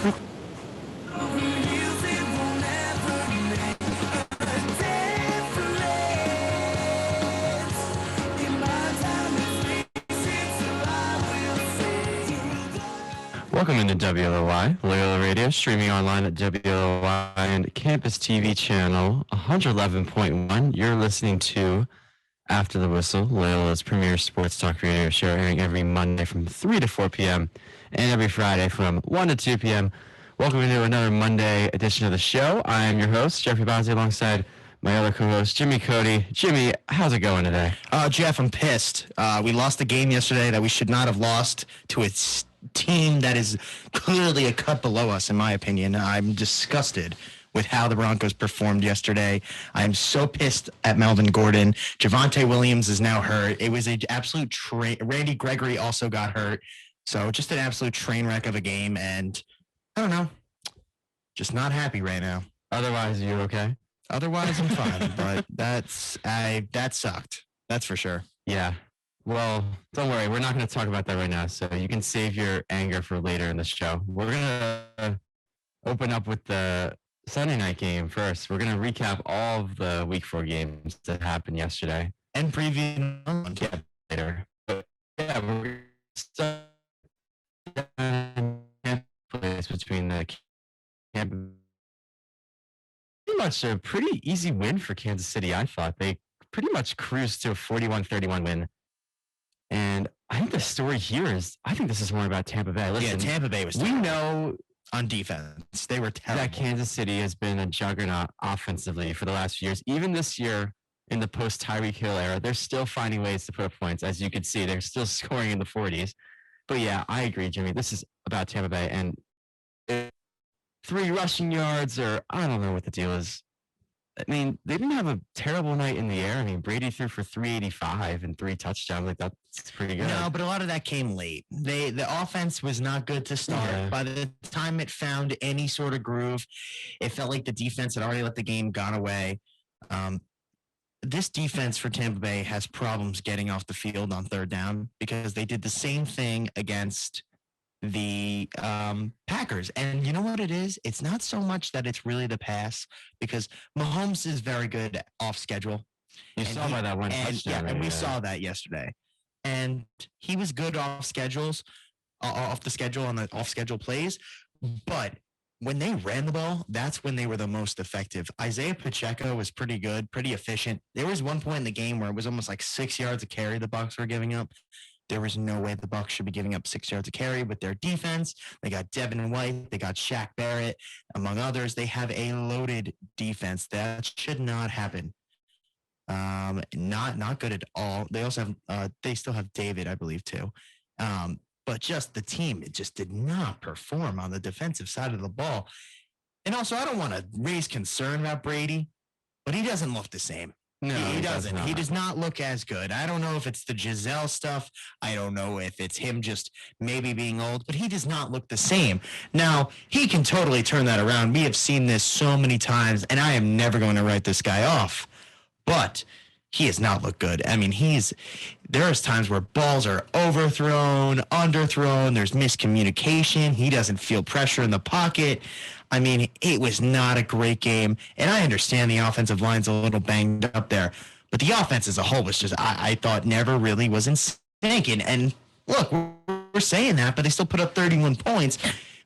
Welcome into WLOY, Loyola Radio, streaming online at WLOY and Campus TV channel 111.1. You're listening to After the Whistle, Loyola's premier sports talk radio show, airing every Monday from 3 to 4 p.m. and every Friday from 1 to 2 p.m. Welcome into another Monday edition of the show. I am your host, Jeffrey Bonzi, alongside my other co-host, Jimmy Cody. Jimmy, how's it going today? Jeff, I'm pissed. We lost a game yesterday that we should not have lost to a team that is clearly a cut below us, in my opinion. I'm disgusted with how the Broncos performed yesterday. I'm so pissed at Melvin Gordon. Javonte Williams is now hurt. It was an absolute Randy Gregory also got hurt. So just an absolute train wreck of a game, and I don't know. Just not happy right now. Otherwise, you okay? Otherwise, I'm fine, but that sucked. That's for sure. Yeah. Well, don't worry. We're not going to talk about that right now, so you can save your anger for later in the show. We're going to open up with the Sunday night game first. We're going to recap all of the Week 4 games that happened yesterday. And preview later. But yeah, we're going to start between the camp. Pretty much a pretty easy win for Kansas City, I thought. They pretty much cruised to a 41-31 win. And I think the story here is, I think this is more about Tampa Bay. Listen, yeah, Tampa Bay was terrible. We know on defense, they were terrible. That Kansas City has been a juggernaut offensively for the last few years. Even this year in the post-Tyreek Hill era, they're still finding ways to put up points. As you can see, they're still scoring in the 40s. But yeah, I agree, Jimmy. This is about Tampa Bay. And 3 rushing yards, or I don't know what the deal is. I mean, they didn't have a terrible night in the air. I mean, Brady threw for 385 and 3 touchdowns. Like, that's pretty good. No, but a lot of that came late. The offense was not good to start. Yeah. By the time it found any sort of groove, it felt like the defense had already let the game gone away. This defense for Tampa Bay has problems getting off the field on third down because they did the same thing against the Packers. And you know what it is? It's not so much that it's really the pass, because Mahomes is very good off schedule. You saw by that one touchdown. Yeah, and we saw that yesterday. And he was good off schedules, off the schedule on the off schedule plays. But when they ran the ball, that's when they were the most effective. Isaiah Pacheco was pretty good, pretty efficient. There was one point in the game where it was almost like 6 yards a carry the Bucs were giving up. There was no way the Bucs should be giving up 6 yards a carry with their defense. They got Devin White. They got Shaq Barrett, among others. They have a loaded defense. That should not happen. Not good at all. They also have they still have David, I believe, too. But just the team, it just did not perform on the defensive side of the ball. And also, I don't want to raise concern about Brady, but he doesn't look the same. No, he doesn't. He does not look as good. I don't know if it's the Giselle stuff. I don't know if it's him just maybe being old, but he does not look the same. Now, he can totally turn that around. We have seen this so many times, and I am never going to write this guy off. But he has not looked good. I mean, there's times where balls are overthrown, underthrown. There's miscommunication. He doesn't feel pressure in the pocket. I mean, it was not a great game. And I understand the offensive line's a little banged up there. But the offense as a whole was just, I thought, never really was in sync. And look, we're saying that, but they still put up 31 points,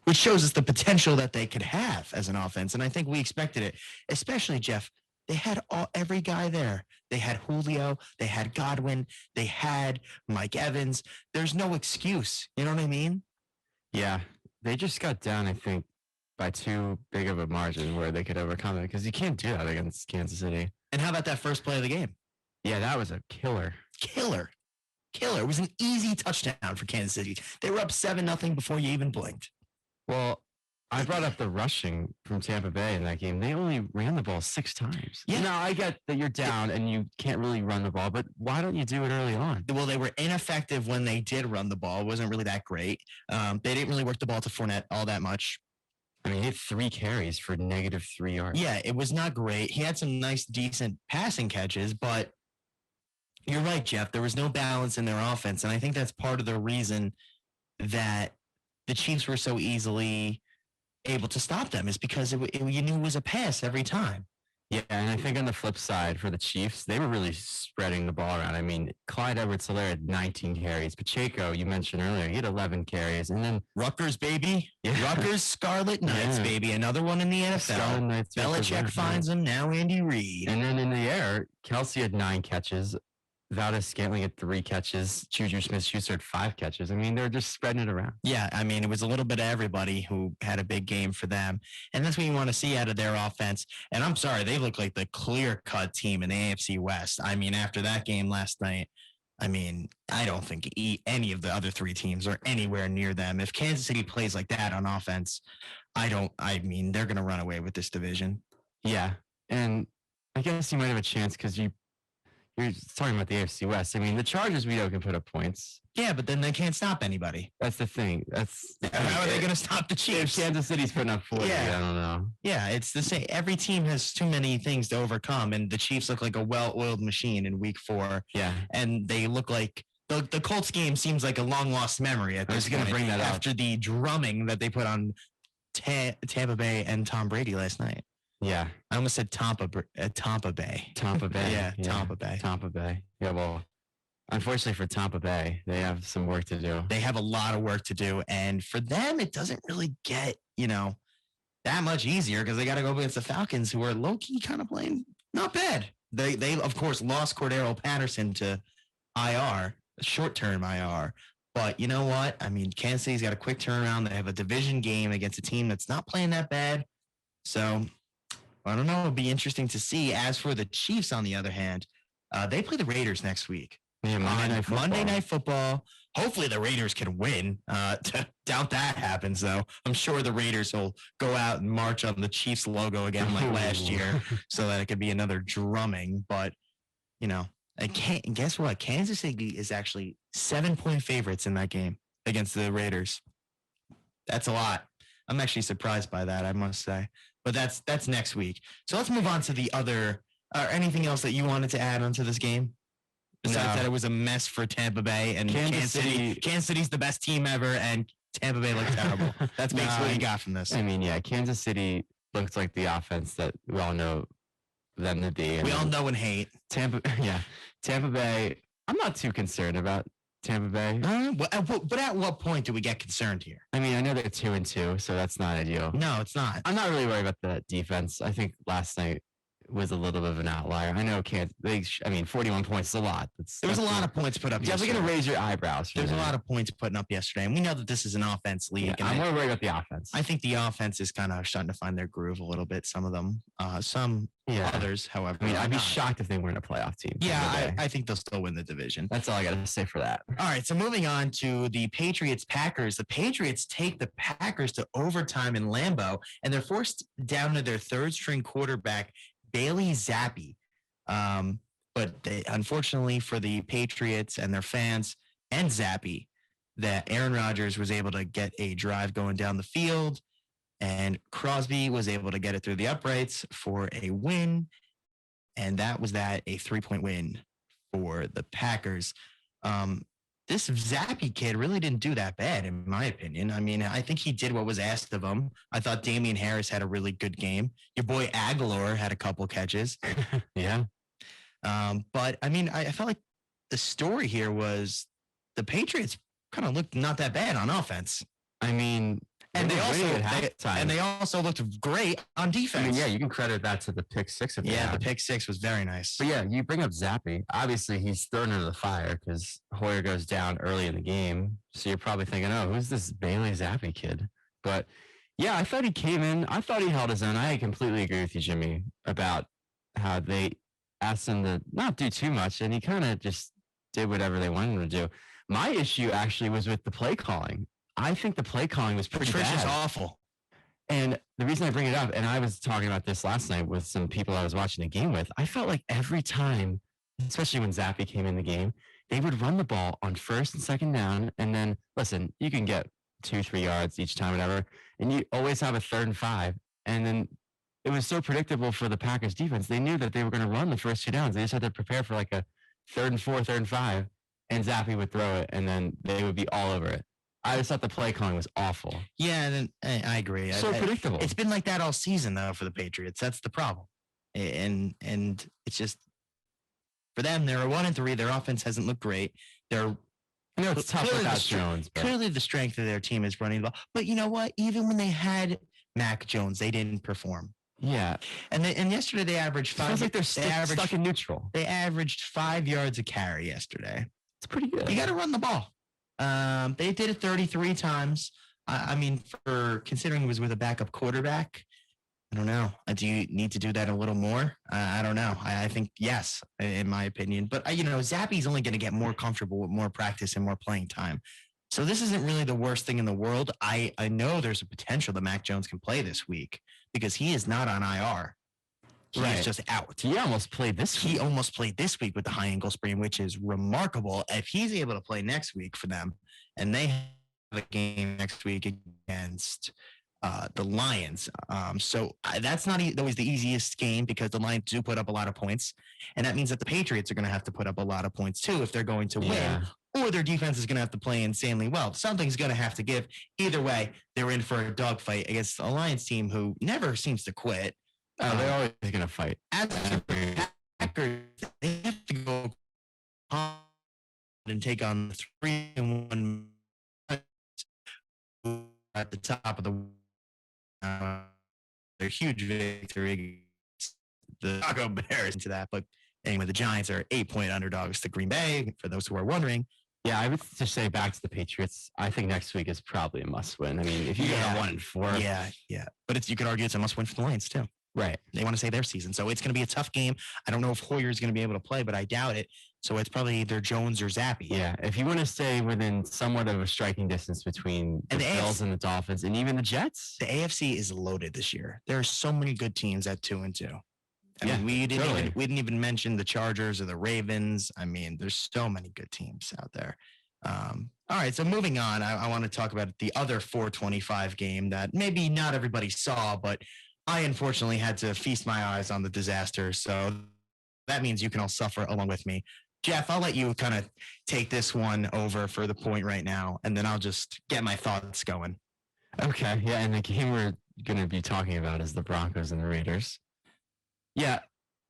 which shows us the potential that they could have as an offense. And I think we expected it, especially, Jeff. They had every guy there. They had Julio. They had Godwin. They had Mike Evans. There's no excuse. You know what I mean? Yeah. They just got down, I think, by too big of a margin where they could overcome it, because you can't do that against Kansas City. And how about that first play of the game? Yeah, that was a killer. Killer. It was an easy touchdown for Kansas City. They were up 7-0 before you even blinked. Well, I brought up the rushing from Tampa Bay in that game. They only ran the ball 6 times. Yeah. Now, I get that you're down and you can't really run the ball, but why don't you do it early on? Well, they were ineffective when they did run the ball. It wasn't really that great. They didn't really work the ball to Fournette all that much. I mean, he had 3 carries for -3 yards. Yeah, it was not great. He had some nice, decent passing catches, but you're right, Jeff. There was no balance in their offense, and I think that's part of the reason that the Chiefs were so easily able to stop them is because you knew it was a pass every time. Yeah, and I think on the flip side for the Chiefs, they were really spreading the ball around. I mean, Clyde Edwards-Helaire had 19 carries. Pacheco, you mentioned earlier, he had 11 carries. And then Rutgers, baby. Yeah. Rutgers Scarlet Knights, Yeah. baby. Another one in the NFL. Scarlet Knights Belichick finds them. Now Andy Reid. And then in the air, Kelsey had 9 catches. Valdez Scantling had 3 catches. Juju Smith-Schuster had 5 catches. I mean, they're just spreading it around. Yeah, I mean, it was a little bit of everybody who had a big game for them. And that's what you want to see out of their offense. And I'm sorry, they look like the clear-cut team in the AFC West. I mean, after that game last night, I mean, I don't think any of the other 3 teams are anywhere near them. If Kansas City plays like that on offense, I mean, they're going to run away with this division. Yeah, and I guess you might have a chance because you're talking about the AFC West. I mean, the Chargers, we know, can put up points. Yeah, but then they can't stop anybody. That's the thing. How are they going to stop the If Chiefs? Kansas City's putting up 40, Yeah. I don't know. Yeah, it's the same. Every team has too many things to overcome, and the Chiefs look like a well-oiled machine in Week 4. Yeah. And they look like the Colts game seems like a long-lost memory at I this was gonna point bring that up. after the drumming that they put on Tampa Bay and Tom Brady last night. Yeah. I almost said Tampa Bay. Tampa Bay. Yeah, Tampa Bay. Tampa Bay. Yeah, well, unfortunately for Tampa Bay, they have some work to do. They have a lot of work to do, and for them, it doesn't really get that much easier because they got to go against the Falcons, who are low key kind of playing not bad. They of course lost Cordero Patterson to IR, short-term IR. But you know what? I mean, Kansas City's got a quick turnaround. They have a division game against a team that's not playing that bad. So I don't know. It'll be interesting to see. As for the Chiefs, on the other hand, they play the Raiders next week. Yeah, Monday Night Football. Hopefully the Raiders can win. Doubt that happens, though. I'm sure the Raiders will go out and march on the Chiefs logo again like last year so that it could be another drumming. But, and guess what? Kansas City is actually 7-point favorites in that game against the Raiders. That's a lot. I'm actually surprised by that, I must say. But that's next week. So let's move on to the other. Anything else that you wanted to add onto this game? Besides that, it was a mess for Tampa Bay and Kansas City. Kansas City's the best team ever, and Tampa Bay looked terrible. That's basically what you got from this. I mean, yeah, Kansas City looks like the offense that we all know them to be. We all know and hate. Tampa Bay. I'm not too concerned about Tampa Bay. But at what point do we get concerned here? I mean, I know they're 2-2, so that's not ideal. No, it's not. I'm not really worried about the defense. I think last night was a little bit of an outlier. I know 41 points is a lot. There was a lot of points put up. Definitely going to raise your eyebrows. There's a lot of points putting up yesterday, and we know that this is an offense league. Yeah, and I'm more worried about the offense. I think the offense is kind of starting to find their groove a little bit. Some of them, others, however. I mean, I'd be shocked if they weren't a playoff team. Yeah, I think they'll still win the division. That's all I got to say for that. All right, so moving on to the Patriots-Packers. The Patriots take the Packers to overtime in Lambeau, and they're forced down to their third-string quarterback, Bailey Zappi. But unfortunately for the Patriots and their fans and Zappi, that Aaron Rodgers was able to get a drive going down the field, and Crosby was able to get it through the uprights for a win. And that was a 3-point win for the Packers. This Zappi kid really didn't do that bad, in my opinion. I mean, I think he did what was asked of him. I thought Damian Harris had a really good game. Your boy Aguilar had a couple catches. Yeah. But, I mean, I felt like the story here was the Patriots kind of looked not that bad on offense. I mean, and they also looked great on defense. I mean, yeah, you can credit that to the pick six. The pick six was very nice. But yeah, you bring up Zappi. Obviously, he's thrown into the fire because Hoyer goes down early in the game. So you're probably thinking, oh, who's this Bailey Zappi kid? But yeah, I thought he came in. I thought he held his own. I completely agree with you, Jimmy, about how they asked him to not do too much, and he kind of just did whatever they wanted him to do. My issue actually was with the play calling. I think the play calling was pretty bad. Patricia's awful. And the reason I bring it up, and I was talking about this last night with some people I was watching the game with, I felt like every time, especially when Zappi came in the game, they would run the ball on first and second down. And then, listen, you can get 2-3 yards each time, whatever. And you always have a 3rd and 5. And then it was so predictable for the Packers defense. They knew that they were going to run the first 2 downs. They just had to prepare for like a 3rd and 4, 3rd and 5. And Zappi would throw it, and then they would be all over it. I just thought the play calling was awful. Yeah, and then I agree. So predictable. It's been like that all season though for the Patriots. That's the problem, and it's just for them. They're 1-3. Their offense hasn't looked great. They're I know it's tough clearly without the str- Jones, but clearly the strength of their team is running the ball. But you know what? Even when they had Mac Jones, they didn't perform. yeah, And yesterday they averaged it five. feels like they're averaged stuck in neutral. They averaged 5 yards a carry yesterday. It's pretty good. You got to run the ball. They did it 33 times. I mean, for considering it was with a backup quarterback, I don't know. Do you need to do that a little more? I don't know. I think yes, in my opinion. But Zappy's only going to get more comfortable with more practice and more playing time. So this isn't really the worst thing in the world. I know there's a potential that Mac Jones can play this week because he is not on IR. He is just out. He almost played this week. He almost played this week with the high ankle sprain, which is remarkable. If he's able to play next week for them, and they have a game next week against the Lions. So that's not always the easiest game because the Lions do put up a lot of points. And that means that the Patriots are going to have to put up a lot of points too if they're going to win. Or their defense is going to have to play insanely well. Something's going to have to give. Either way, they're in for a dogfight against the Lions team who never seems to quit. Oh, they're always going to fight. As the Packers, they have to go and take on the 3-1 at the top of the their huge victory. The Chicago Bears into that, but anyway, the Giants are 8-point underdogs to Green Bay. For those who are wondering, Yeah, I would just say back to the Patriots. I think next week is probably a must-win. I mean, if you get a 1-4, yeah, but you could argue it's a must-win for the Lions too. right? They want to save their season, so it's going to be a tough game. I don't know if Hoyer is going to be able to play, but I doubt it. So it's probably either Jones or Zappy. Yeah, if you want to stay within somewhat of a striking distance between the Bills and the Dolphins, and even the Jets, the AFC is loaded this year. There are so many good teams at 2-2. I mean, we didn't even mention the Chargers or the Ravens. I mean, there's so many good teams out there. All right, so moving on, I want to talk about the other 425 game that maybe not everybody saw, but I unfortunately had to feast my eyes on the disaster. So that means you can all suffer along with me. Jeff, I'll let you kind of take this one over for the point right now, and then I'll just get my thoughts going. Okay, yeah, and the game we're going to be talking about is the Broncos and the Raiders. Yeah,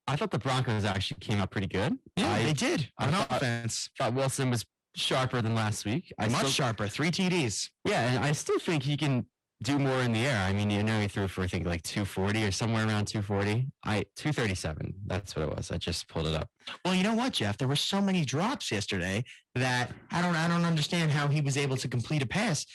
I thought the Broncos actually came out pretty good. Yeah, they did on I offense. Thought Wilson was sharper than last week. Much sharper, 3 TDs. Yeah, and I still think he can do more in the air. I mean, he threw for, I think, like 240 or somewhere around 240. 237. That's what it was. I just pulled it up. Well, you know what, Jeff? There were so many drops yesterday that I don't understand how he was able to complete a pass.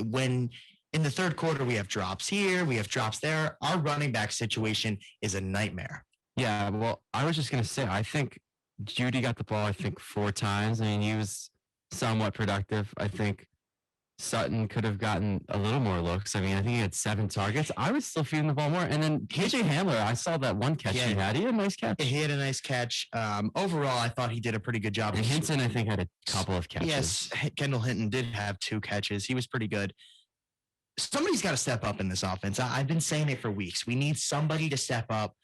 When in the third quarter we have drops here, we have drops there. Our running back situation is a nightmare. Yeah, well, I was just going to say, I think Judy got the ball, 4 times. I mean, he was somewhat productive. I think Sutton could have gotten a little more looks. I mean, I think he had 7 targets. I was still feeding the ball more. And then KJ Hamler, I saw that one catch he had. He had a nice catch. He had a nice catch. Overall, I thought he did a pretty good job. And Hinton, I think, had a couple of catches. Yes, Kendall Hinton did have 2 catches. He was pretty good. Somebody's got to step up in this offense. I've been saying it for weeks. We need somebody to step up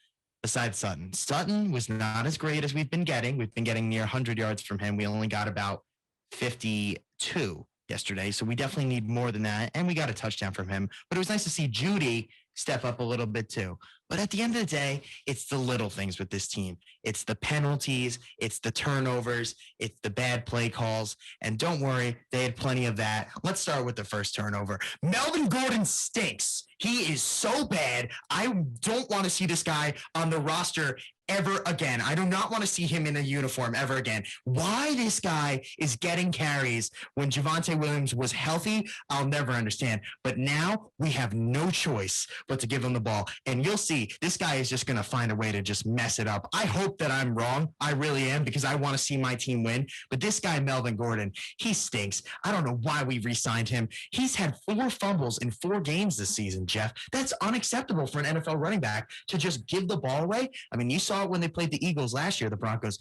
besides Sutton. Sutton was not as great as we've been getting. We've been getting near 100 yards from him. We only got about 52 yesterday. So we definitely need more than that. And we got a touchdown from him. But it was nice to see Judy step up a little bit too. But at the end of the day, it's the little things with this team. It's the penalties, it's the turnovers, it's the bad play calls. And don't worry, they had plenty of that. Let's start with the first turnover. Melvin Gordon stinks. He is so bad. I don't want to see this guy on the roster ever again. I do not want to see him in a uniform ever again. Why this guy is getting carries when Javonte Williams was healthy, I'll never understand. But now we have no choice but to give him the ball. And you'll see this guy is just going to find a way to just mess it up. I hope that I'm wrong. I really am, because I want to see my team win. But this guy, Melvin Gordon, he stinks. I don't know why we re-signed him. He's had 4 fumbles in 4 games this season, Jeff. That's unacceptable for an NFL running back to just give the ball away. I mean, you saw saw it when they played the Eagles last year, the Broncos.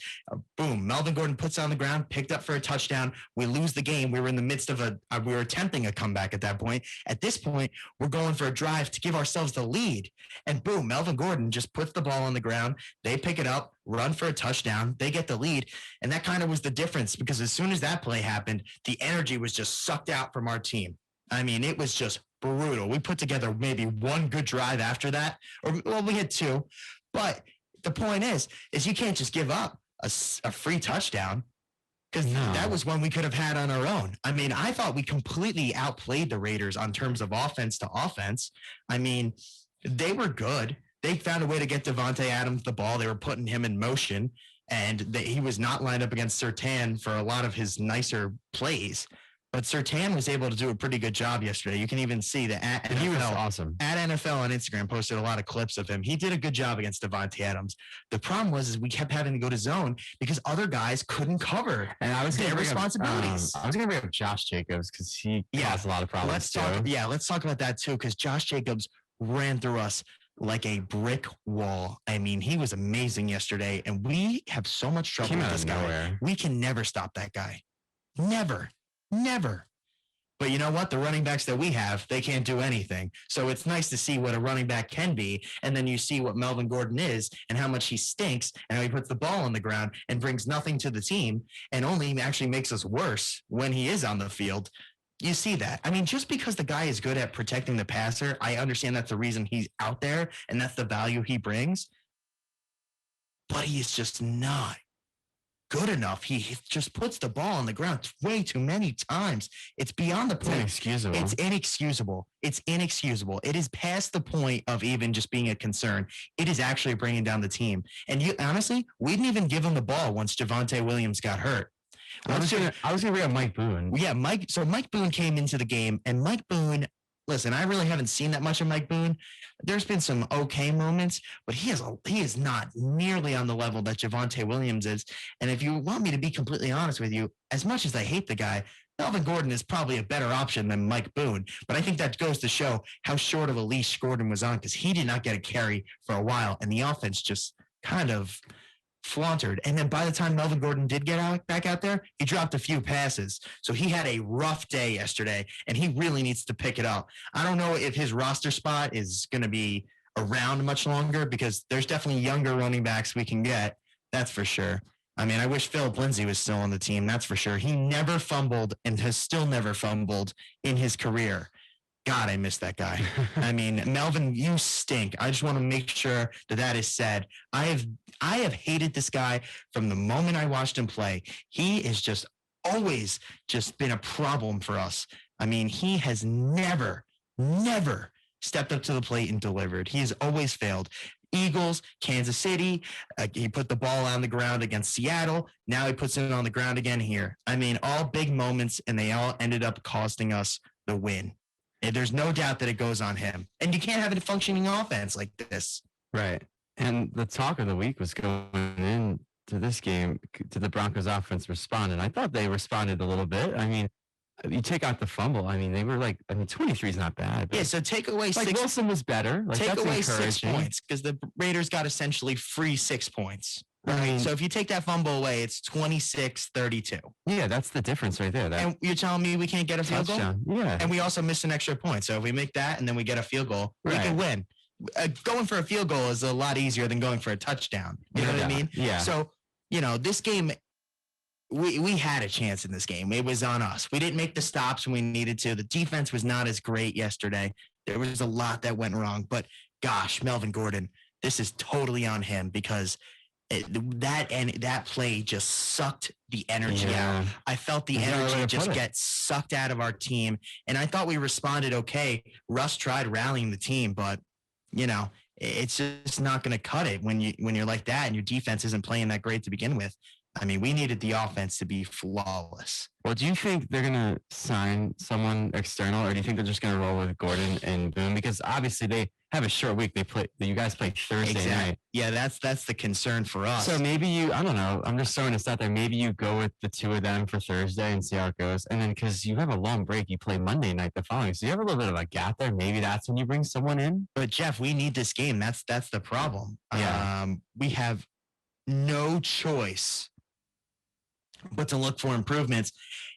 Boom, Melvin Gordon puts it on the ground, picked up for a touchdown. We lose the game. We were in the midst of we were attempting a comeback at that point. At this point, we're going for a drive to give ourselves the lead. And boom, Melvin Gordon just puts the ball on the ground. They pick it up, run for a touchdown. They get the lead. And that kind of was the difference, because as soon as that play happened, the energy was just sucked out from our team. I mean, it was just brutal. We put together maybe one good drive after that, or well, we had two. But the point is you can't just give up a free touchdown, because that was one we could have had on our own. I mean, I thought we completely outplayed the Raiders on terms of offense to offense. I mean, they were good. They found a way to get Davante Adams the ball. They were putting him in motion, and he was not lined up against Surtain for a lot of his nicer plays. But Surtain was able to do a pretty good job yesterday. You can even see that he was awesome. At NFL on Instagram posted a lot of clips of him. He did a good job against Davante Adams. The problem was we kept having to go to zone because other guys couldn't cover their responsibilities. I was going to bring up Josh Jacobs because he caused a lot of problems. Let's talk about that too, because Josh Jacobs ran through us like a brick wall. I mean, he was amazing yesterday, and we have so much trouble with this guy. We can never stop that guy. Never. But you know what? The running backs that we have, they can't do anything. So it's nice to see what a running back can be. And then you see what Melvin Gordon is and how much he stinks and how he puts the ball on the ground and brings nothing to the team and only actually makes us worse when he is on the field. You see that. I mean, just because the guy is good at protecting the passer, I understand that's the reason he's out there and that's the value he brings. But he is just not good enough. He just puts the ball on the ground way too many times. It's beyond the point. It's inexcusable. It is past the point of even just being a concern. It is actually bringing down the team. And honestly, we didn't even give him the ball once Javonte Williams got hurt. I was gonna bring up Mike Boone. Yeah, Mike. So Mike Boone came into the game, and Mike Boone. Listen, I really haven't seen that much of Mike Boone. There's been some okay moments, but he is not nearly on the level that Javonte Williams is. And if you want me to be completely honest with you, as much as I hate the guy, Melvin Gordon is probably a better option than Mike Boone. But I think that goes to show how short of a leash Gordon was on, because he did not get a carry for a while, and the offense just kind of flauntered. And then by the time Melvin Gordon did get back out there, he dropped a few passes. So he had a rough day yesterday, and he really needs to pick it up. I don't know if his roster spot is going to be around much longer, because there's definitely younger running backs we can get. That's for sure. I mean, I wish Philip Lindsay was still on the team. That's for sure. He never fumbled and has still never fumbled in his career. God, I miss that guy. I mean, Melvin, you stink. I just want to make sure that is said. I have hated this guy from the moment I watched him play. He is just always just been a problem for us. I mean, he has never stepped up to the plate and delivered. He has always failed. Eagles, Kansas City, he put the ball on the ground against Seattle. Now he puts it on the ground again here. I mean, all big moments, and they all ended up costing us the win. And there's no doubt that it goes on him. And you can't have a functioning offense like this. Right. And the talk of the week was going into this game to the Broncos offense respond. And I thought they responded a little bit. I mean, you take out the fumble. I mean, they were 23 is not bad. Yeah, so take away six. Wilson was better. Take away 6 points, because the Raiders got essentially free 6 points. Right. So if you take that fumble away, it's 26-32. Yeah, that's the difference right there. And you're telling me we can't get a field goal? Yeah. And we also missed an extra point. So if we make that and then we get a field goal, we can win. Going for a field goal is a lot easier than going for a touchdown. You know what I mean? Yeah. So, this game, we had a chance in this game. It was on us. We didn't make the stops when we needed to. The defense was not as great yesterday. There was a lot that went wrong. But gosh, Melvin Gordon, this is totally on him, because that play just sucked the energy out. I felt the energy just get sucked out of our team, and I thought we responded okay. Russ tried rallying the team, but it's just not going to cut it when you're like that and your defense isn't playing that great to begin with. I mean, we needed the offense to be flawless. Well, do you think they're going to sign someone external, or do you think they're just going to roll with Gordon and Boone? because obviously they have a short week. You guys play Thursday night. Yeah, that's the concern for us. So maybe I don't know. I'm just throwing this out there. Maybe you go with the two of them for Thursday and see how it goes. And then because you have a long break, you play Monday night the following. So you have a little bit of a gap there. Maybe that's when you bring someone in. But Jeff, we need this game. That's the problem. Yeah. We have no choice but to look for improvements.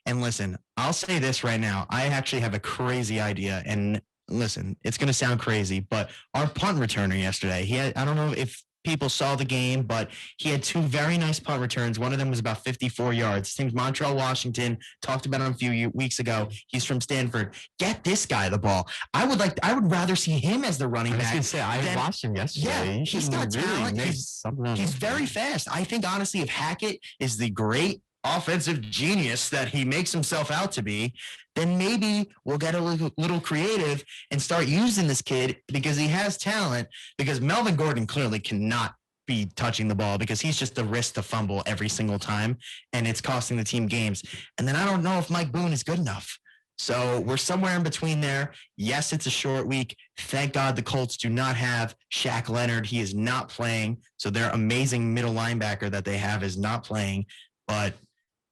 And listen, I'll say this right now. I actually have a crazy idea. And listen, it's going to sound crazy, but our punt returner yesterday, I don't know if people saw the game, but he had two very nice punt returns. One of them was about 54 yards. His name's Montreal Washington. Talked about him a few weeks ago. He's from Stanford. Get this guy the ball. I would rather see him as the running back. I was going to say, I watched him yesterday. Yeah, he's got talent. He's very fast. I think, honestly, if Hackett is the great offensive genius that he makes himself out to be, then maybe we'll get a little creative and start using this kid because he has talent, because Melvin Gordon clearly cannot be touching the ball because he's just the risk to fumble every single time, and it's costing the team games. And then I don't know if Mike Boone is good enough. So we're somewhere in between there. Yes, it's a short week. Thank God the Colts do not have Shaq Leonard. He is not playing. So their amazing middle linebacker that they have is not playing. But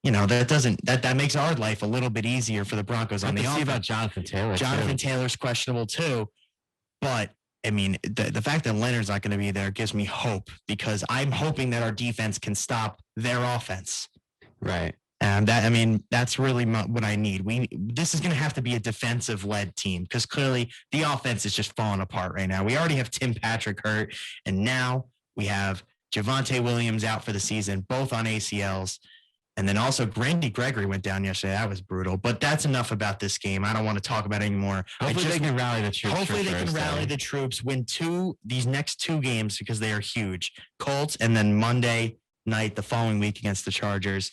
that makes our life a little bit easier for the Broncos on the offense. See about Jonathan Taylor. Jonathan Taylor's questionable too, but I mean the fact that Leonard's not going to be there gives me hope, because I'm hoping that our defense can stop their offense. Right. And that's really what I need. This is going to have to be a defensive-led team, because clearly the offense is just falling apart right now. We already have Tim Patrick hurt, and now we have Javonte Williams out for the season, both on ACLs. And then also Randy Gregory went down yesterday. That was brutal. But that's enough about this game. I don't want to talk about it anymore. Hopefully they can rally the troops. Hopefully they can rally the troops, win these next two games, because they are huge. Colts, and then Monday night the following week against the Chargers.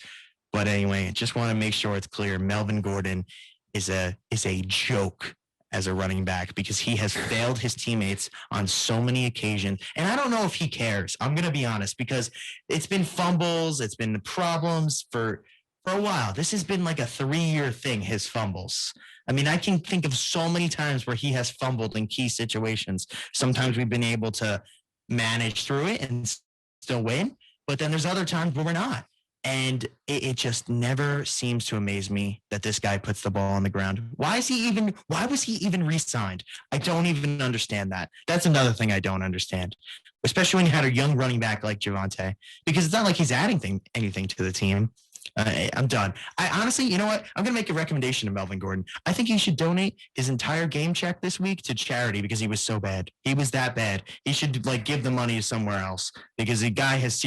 But anyway, just want to make sure it's clear. Melvin Gordon is a joke as a running back, because he has failed his teammates on so many occasions. And I don't know if he cares. I'm going to be honest, because it's been fumbles. It's been problems for a while. This has been like a 3-year thing, his fumbles. I mean, I can think of so many times where he has fumbled in key situations. Sometimes we've been able to manage through it and still win, but then there's other times where we're not. And it just never seems to amaze me that this guy puts the ball on the ground. Why was he even re-signed? I don't even understand that. That's another thing I don't understand, especially when you had a young running back like Javonte, because it's not like he's adding anything to the team. I'm done. I honestly, you know what? I'm going to make a recommendation to Melvin Gordon. I think he should donate his entire game check this week to charity, because he was so bad. He was that bad. He should give the money to somewhere else, because the guy he's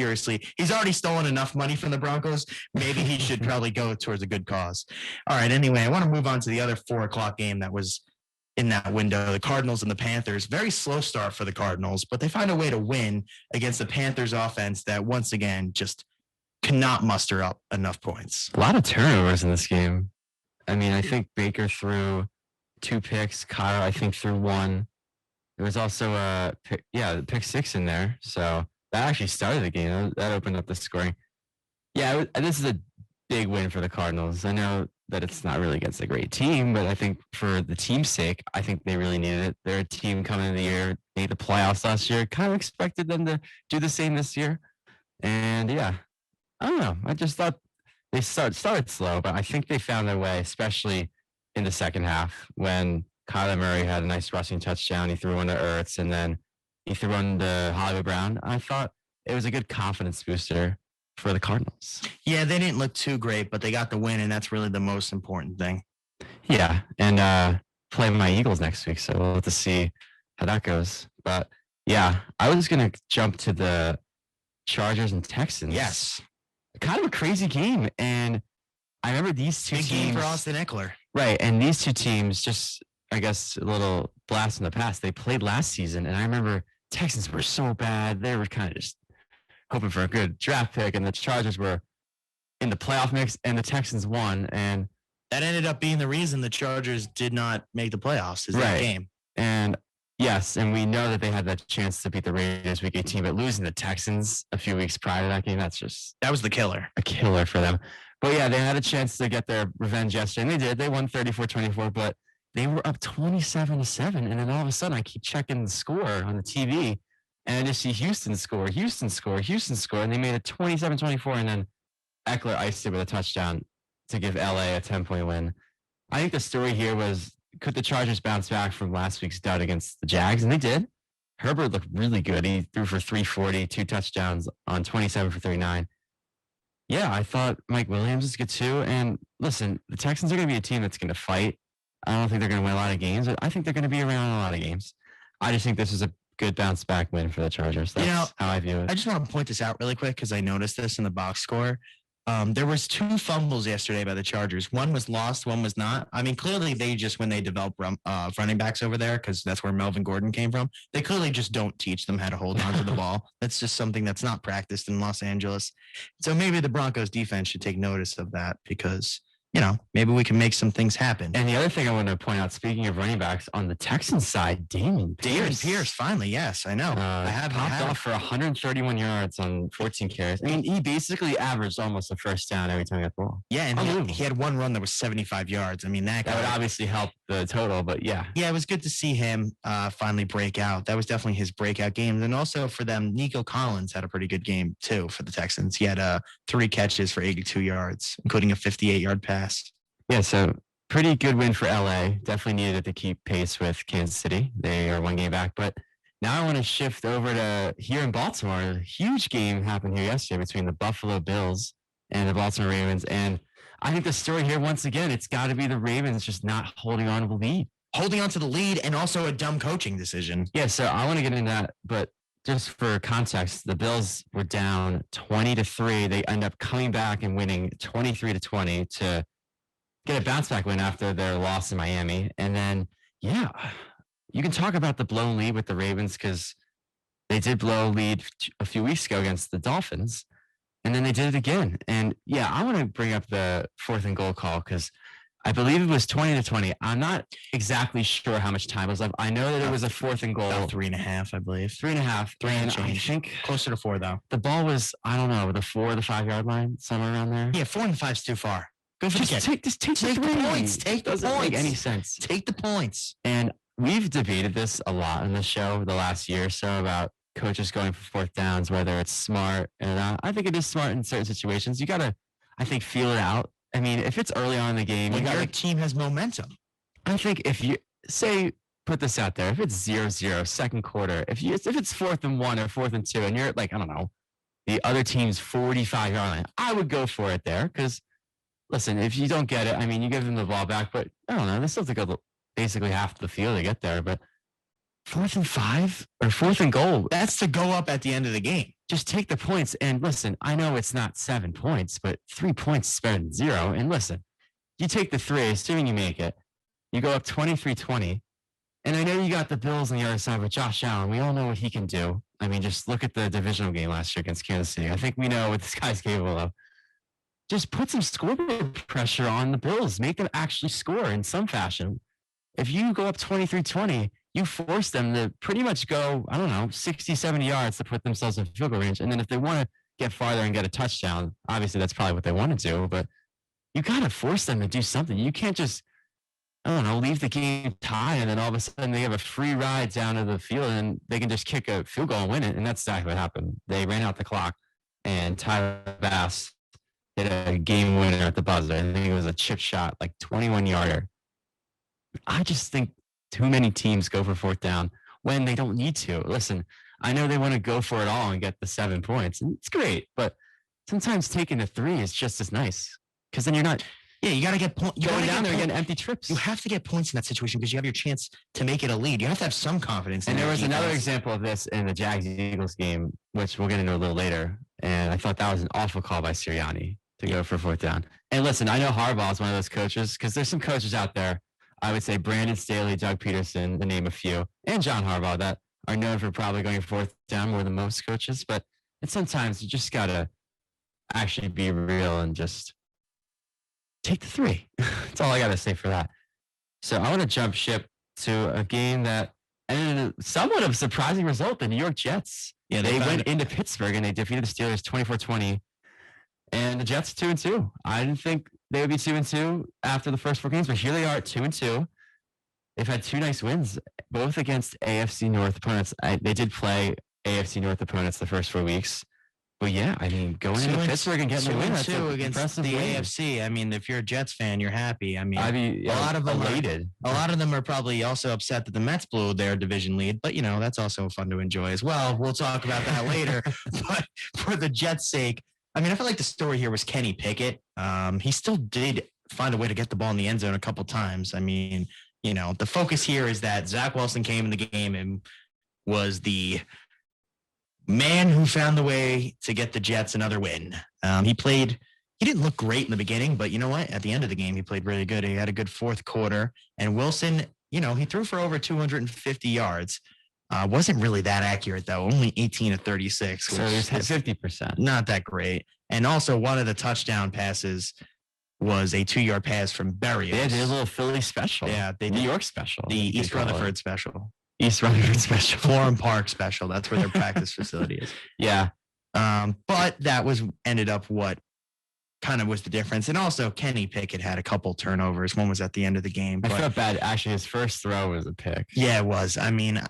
already stolen enough money from the Broncos. Maybe he should probably go towards a good cause. All right. Anyway, I want to move on to the other 4:00 game that was in that window, the Cardinals and the Panthers. Very slow start for the Cardinals, but they find a way to win against the Panthers offense that once again just cannot muster up enough points. A lot of turnovers in this game. I mean, I think Baker threw 2 picks. Kyle, I think, threw 1. There was also a pick 6 in there. So that actually started the game. That opened up the scoring. Yeah, this is a big win for the Cardinals. I know that it's not really against a great team, but I think for the team's sake, I think they really needed it. They're a team coming into the year, made the playoffs last year. Kind of expected them to do the same this year. And yeah, I don't know. I just thought they started slow, but I think they found their way, especially in the second half when Kyler Murray had a nice rushing touchdown. He threw one to Ertz, and then he threw one to Hollywood Brown. I thought it was a good confidence booster for the Cardinals. Yeah, they didn't look too great, but they got the win, and that's really the most important thing. Yeah, and play my Eagles next week, so we'll have to see how that goes. But yeah, I was going to jump to the Chargers and Texans. Yes. Kind of a crazy game. And I remember these two teams. Big game for Austin Eckler. Right. And these two teams, just, I guess, a little blast in the past. They played last season. And I remember Texans were so bad. They were kind of just hoping for a good draft pick. And the Chargers were in the playoff mix, and the Texans won. And that ended up being the reason the Chargers did not make the playoffs, is that game. And yes, and we know that they had that chance to beat the Raiders week 18, but losing the Texans a few weeks prior to that game, that was the killer. A killer for them. But yeah, they had a chance to get their revenge yesterday, and they did. They won 34-24, but they were up 27-7. And then all of a sudden I keep checking the score on the TV and I just see Houston score. And they made it 27-24. And then Eckler iced it with a touchdown to give LA a 10-point win. I think the story here was, could the Chargers bounce back from last week's dud against the Jags? And they did. Herbert looked really good. He threw for 340, 2 touchdowns on 27 for 39. Yeah, I thought Mike Williams is good too. And listen, the Texans are going to be a team that's going to fight. I don't think they're going to win a lot of games, but I think they're going to be around a lot of games. I just think this is a good bounce back win for the Chargers. That's how I view it. I just want to point this out really quick because I noticed this in the box score. There was 2 fumbles yesterday by the Chargers. One was lost, one was not. I mean, clearly when they develop running backs over there, because that's where Melvin Gordon came from, they clearly just don't teach them how to hold on to the ball. That's just something that's not practiced in Los Angeles. So maybe the Broncos defense should take notice of that because, maybe we can make some things happen. And the other thing I want to point out, speaking of running backs, on the Texans side, Dameon Pierce, finally, yes, I know. I have popped off for 131 yards on 14 carries. I mean, he basically averaged almost a first down every time he got the ball. Yeah, and he had one run that was 75 yards. I mean, that would obviously help the total, but yeah. Yeah, it was good to see him finally break out. That was definitely his breakout game. And also for them, Nico Collins had a pretty good game too for the Texans. He had 3 catches for 82 yards, including a 58-yard pass. Yeah, so pretty good win for LA. Definitely needed it to keep pace with Kansas City. They are 1 game back. But now I want to shift over to here in Baltimore. A huge game happened here yesterday between the Buffalo Bills and the Baltimore Ravens. And I think the story here, once again, it's got to be the Ravens just not holding on to the lead. Holding on to the lead and also a dumb coaching decision. Yeah, so I want to get into that. But just for context, the Bills were down 20-3. They end up coming back and winning 23-20 to get a bounce back win after their loss in Miami. And then, yeah, you can talk about the blown lead with the Ravens because they did blow a lead a few weeks ago against the Dolphins. And then they did it again. And yeah, I want to bring up the 4th and goal call because I believe it was 20-20. I'm not exactly sure how much time was left. I know that it was a 4th and goal. About 3.5, I believe. 3.5. 3 and I think closer to 4, though. The ball was, I don't know, the 4 or the 5 yard line, somewhere around there. Yeah, 4 and 5 is too far. Go for just take the points. Take the points. Doesn't make any sense. Take the points. And we've debated this a lot in the show the last year or so about coaches going for 4th downs, whether it's smart or not. I think it is smart in certain situations. You got to, I think, feel it out. I mean, if it's early on in the game, when your team has momentum. I think if you say, put this out there, if it's 0-0 second quarter, if it's 4th and 1 or 4th and 2, and you're like, I don't know, the other team's 45 yard line, I would go for it there because. Listen, if you don't get it, I mean, you give them the ball back, but I don't know. They still have to go basically half the field to get there. But 4th and 5 or 4th and goal, that's to go up at the end of the game. Just take the points. And listen, I know it's not 7 points, but 3 points is better than 0. And listen, you take the 3, assuming you make it, you go up 23-20. And I know you got the Bills on the other side, but Josh Allen, we all know what he can do. I mean, just look at the divisional game last year against Kansas City. I think we know what this guy's capable of. Just put some scoreboard pressure on the Bills. Make them actually score in some fashion. If you go up 23-20, you force them to pretty much go, I don't know, 60, 70 yards to put themselves in field goal range. And then if they want to get farther and get a touchdown, obviously that's probably what they want to do. But you got to force them to do something. You can't just, I don't know, leave the game tied and then all of a sudden they have a free ride down to the field and they can just kick a field goal and win it. And that's exactly what happened. They ran out the clock and Tyler Bass hit a game winner at the buzzer. I think it was a chip shot, like 21-yarder. I just think too many teams go for 4th down when they don't need to. Listen, I know they want to go for it all and get the 7 points, and it's great, but sometimes taking the 3 is just as nice because then you're not. Yeah, you got to get points. Going down there and getting empty trips. You have to get points in that situation because you have your chance to make it a lead. You have to have some confidence. And there was another example of this in the Jags-Eagles game, which we'll get into a little later. And I thought that was an awful call by Sirianni to go for 4th down. And listen, I know Harbaugh is one of those coaches because there's some coaches out there. I would say Brandon Staley, Doug Peterson, to name a few, and John Harbaugh that are known for probably going 4th down more than most coaches. But sometimes you just got to actually be real and just take the 3. That's all I got to say for that. So I want to jump ship to a game that ended somewhat of a surprising result. The New York Jets. Yeah, they went into Pittsburgh and they defeated the Steelers 24-20. And the Jets 2-2. I didn't think they would be 2-2 after the first 4 games, but here they are at 2-2. they've had two nice wins, both against AFC North opponents. They did play AFC North opponents the first 4 weeks. But yeah, I mean, going into Pittsburgh and getting a win, that's two against the AFC. I mean, if you're a Jets fan, you're happy. I mean, a lot of them elated. A lot of them are probably also upset that the Mets blew their division lead, but that's also fun to enjoy as well. We'll talk about that later. But for the Jets' sake, I mean, I feel like the story here was Kenny Pickett. He still did find a way to get the ball in the end zone a couple times. I mean, the focus here is that Zach Wilson came in the game and was the man who found the way to get the Jets another win. He didn't look great in the beginning, but you know what? At the end of the game, he played really good. He had a good fourth quarter. And Wilson, he threw for over 250 yards. Wasn't really that accurate, though. Only 18 of 36. So he's had 50%. Not that great. And also, one of the touchdown passes was a 2-yard pass from Berrios. Yeah, they did a little Philly special. Yeah, they New did. York special. The East Rutherford special. East Rutherford special. Florham Park special. That's where their practice facility is. Yeah. But that ended up what kind of was the difference. And also Kenny Pickett had a couple turnovers. One was at the end of the game. I felt bad. Actually, his first throw was a pick. Yeah, it was. I mean,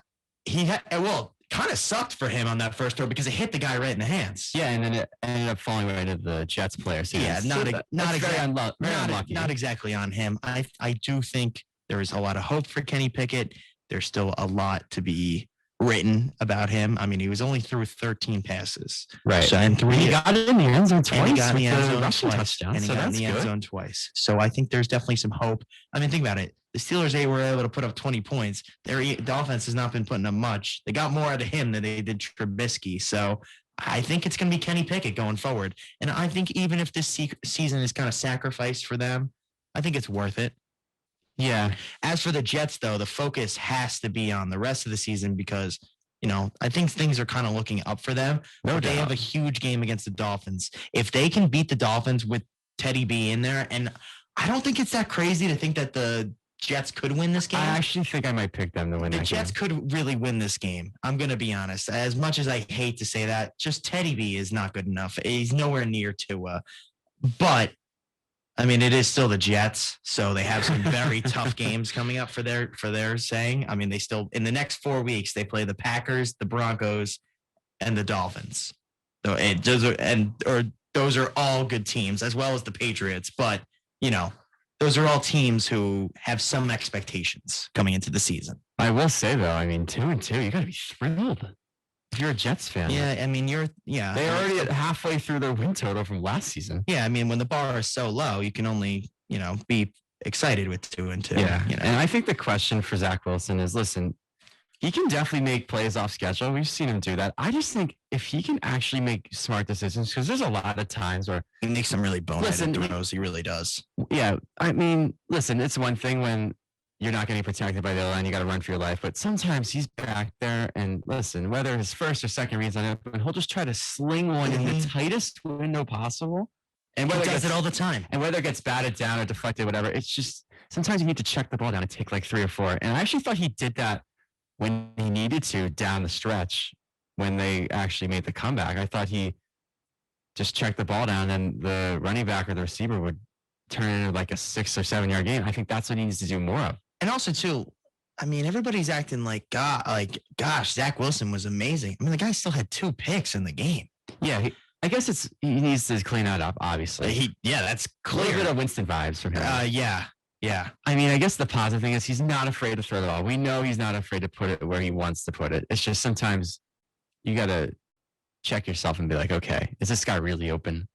kind of sucked for him on that first throw because it hit the guy right in the hands. Yeah, and then it ended up falling right into the Jets player. So yeah, not unlucky. Not exactly on him. I do think there is a lot of hope for Kenny Pickett. There's still a lot to be written about him. I mean, he was only through 13 passes. Right. So, and he got in the end zone twice. And he got in the end zone rushing twice. touchdown. And he got in the end zone twice. So I think there's definitely some hope. I mean, think about it. The Steelers, they were able to put up 20 points. The offense has not been putting up much. They got more out of him than they did Trubisky. So I think it's going to be Kenny Pickett going forward. And I think even if this season is kind of sacrificed for them, I think it's worth it. Yeah. As for the Jets, though, the focus has to be on the rest of the season because, I think things are kind of looking up for them. No doubt. They have a huge game against the Dolphins. If they can beat the Dolphins with Teddy B in there, and I don't think it's that crazy to think that the Jets could win this game. I actually think I might pick them to win the that Jets game. could really win this game. I'm going to be honest. As much as I hate to say that, just Teddy B is not good enough. He's nowhere near Tua. But I mean, it is still the Jets, so they have some very tough games coming up for their saying. I mean, they still in the next 4 weeks they play the Packers, the Broncos, and the Dolphins. So those are all good teams, as well as the Patriots. But those are all teams who have some expectations coming into the season. I will say though, I mean, 2-2, you got to be thrilled. If you're a Jets fan. Yeah, I mean, they're already at halfway through their win total from last season. Yeah, I mean, when the bar is so low, you can only, be excited with 2-2. Yeah, and I think the question for Zach Wilson is, listen, he can definitely make plays off schedule. We've seen him do that. I just think if he can actually make smart decisions, because there's a lot of times where he makes some really boneheaded throws. He really does. Yeah, I mean, listen, it's one thing when you're not getting protected by the line, you got to run for your life. But sometimes he's back there, and listen, whether his first or second reads on it, he'll just try to sling one in the tightest window possible. And he does it all the time. And whether it gets batted down or deflected, whatever, it's just sometimes you need to check the ball down and take like 3 or 4. And I actually thought he did that when he needed to down the stretch when they actually made the comeback. I thought he just checked the ball down, and the running back or the receiver would turn it into like a 6 or 7 yard game. I think that's what he needs to do more of. And also, too, I mean, everybody's acting like, gosh, Zach Wilson was amazing. I mean, the guy still had 2 picks in the game. Yeah, I guess he needs to clean that up, obviously. That's clear. A little bit of Winston vibes from him. Yeah. I mean, I guess the positive thing is he's not afraid to throw the ball. We know he's not afraid to put it where he wants to put it. It's just sometimes you got to check yourself and be like, okay, is this guy really open?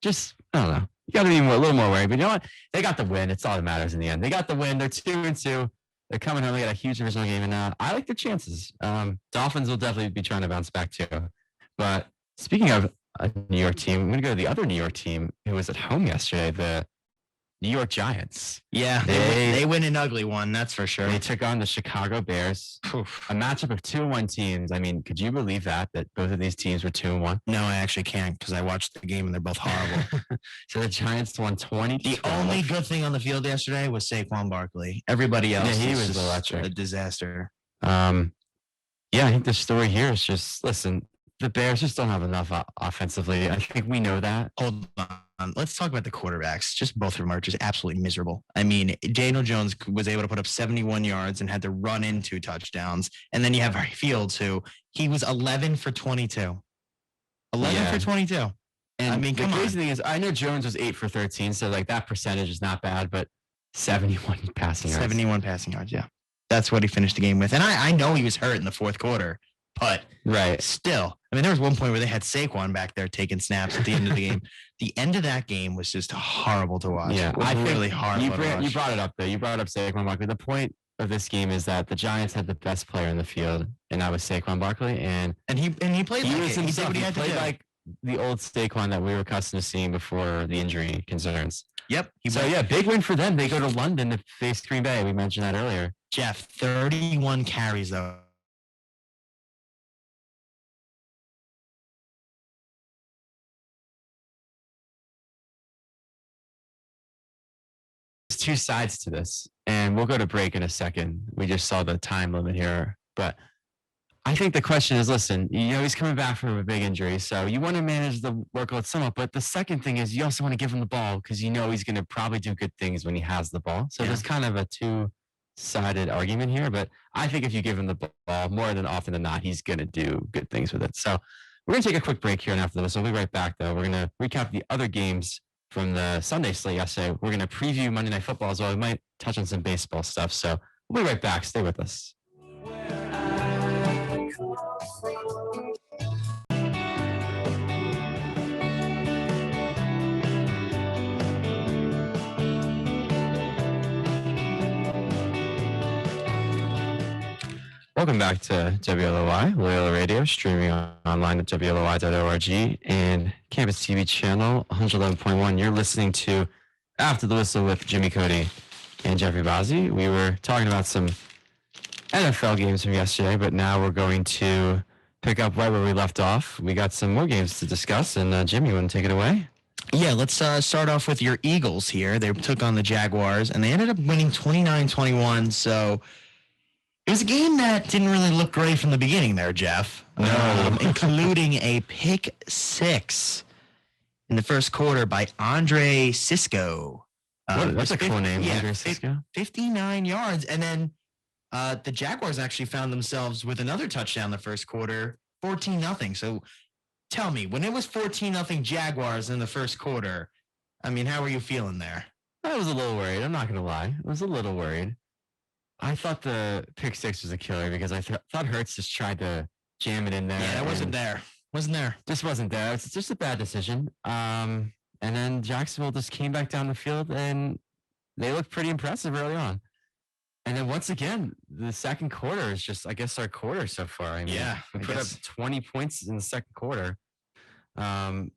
Just, I don't know. You got to be a little more worried. But you know what? They got the win. It's all that matters in the end. They got the win. They're 2-2. They're coming home. They got a huge divisional game. And I like their chances. Dolphins will definitely be trying to bounce back too. But speaking of a New York team, I'm going to go to the other New York team who was at home yesterday, the New York Giants. Yeah, they win an ugly one, that's for sure. They took on the Chicago Bears. A matchup of 2-1 teams. I mean, could you believe that both of these teams were 2-1? No, I actually can't because I watched the game and they're both horrible. So the Giants won 20. The only good thing on the field yesterday was Saquon Barkley. Everybody else he was electric. A disaster. Yeah, I think the story here is just, listen, the Bears just don't have enough offensively. I think we know that. Hold on. let's talk about the quarterbacks. Just both of them are just absolutely miserable. I mean, Daniel Jones was able to put up 71 yards and had to run in 2 touchdowns. And then you have Fields, who he was 11 for 22. 11 for 22. And I mean, the crazy thing is, I know Jones was 8 for 13, so like that percentage is not bad, but 71 passing yards. 71 passing yards, yeah. That's what he finished the game with. And I know he was hurt in the fourth quarter, but still. I mean, there was one point where they had Saquon back there taking snaps at the end of the game. The end of that game was just horrible to watch. Yeah, it was really hard you to watch. You brought it up, though. You brought up Saquon Barkley. The point of this game is that the Giants had the best player in the field, and that was Saquon Barkley. And he played he like was it. himself. He He had to played do. like the old Saquon that we were accustomed to seeing before the injury concerns. Yep. Big win for them. They go to London to face Green Bay. We mentioned that earlier. Jeff, 31 carries, though. There's two sides to this, and we'll go to break in a second. We just saw the time limit here, but I think the question is, listen, he's coming back from a big injury, so you want to manage the workload somewhat, but the second thing is you also want to give him the ball because he's going to probably do good things when he has the ball. So there's kind of a two-sided argument here, but I think if you give him the ball, more than often than not, he's going to do good things with it. So we're going to take a quick break here, and after this, we'll be right back, though. We're going to recap the other games from the Sunday slate yesterday. We're going to preview Monday Night Football as well. We might touch on some baseball stuff, so we'll be right back. Stay with us. Welcome back to WLOY, Loyola Radio, streaming online at WLOY.org and Campus TV channel 111.1. You're listening to After the Whistle with Jimmy Cody and Jeffrey Bazzi. We were talking about some NFL games from yesterday, but now we're going to pick up right where we left off. We got some more games to discuss, and Jimmy, you want to take it away? Yeah, let's start off with your Eagles here. They took on the Jaguars, and they ended up winning 29-21, so it was a game that didn't really look great from the beginning there, Jeff. No. Including a pick six in the first quarter by Andre Cisco. That's a cool name, Andre Cisco. 59 yards. And then the Jaguars actually found themselves with another touchdown in the first quarter, 14-0. So tell me, when it was 14-0 Jaguars in the first quarter, I mean, how were you feeling there? I was a little worried. I'm not going to lie. I was a little worried. I thought the pick six was a killer because I thought Hurts just tried to jam it in there. Yeah, that wasn't there. Just wasn't there. It's just a bad decision. And then Jacksonville just came back down the field and they looked pretty impressive early on. And then once again, the second quarter is just, I guess, our quarter so far. I mean, we put up 20 points in the second quarter. I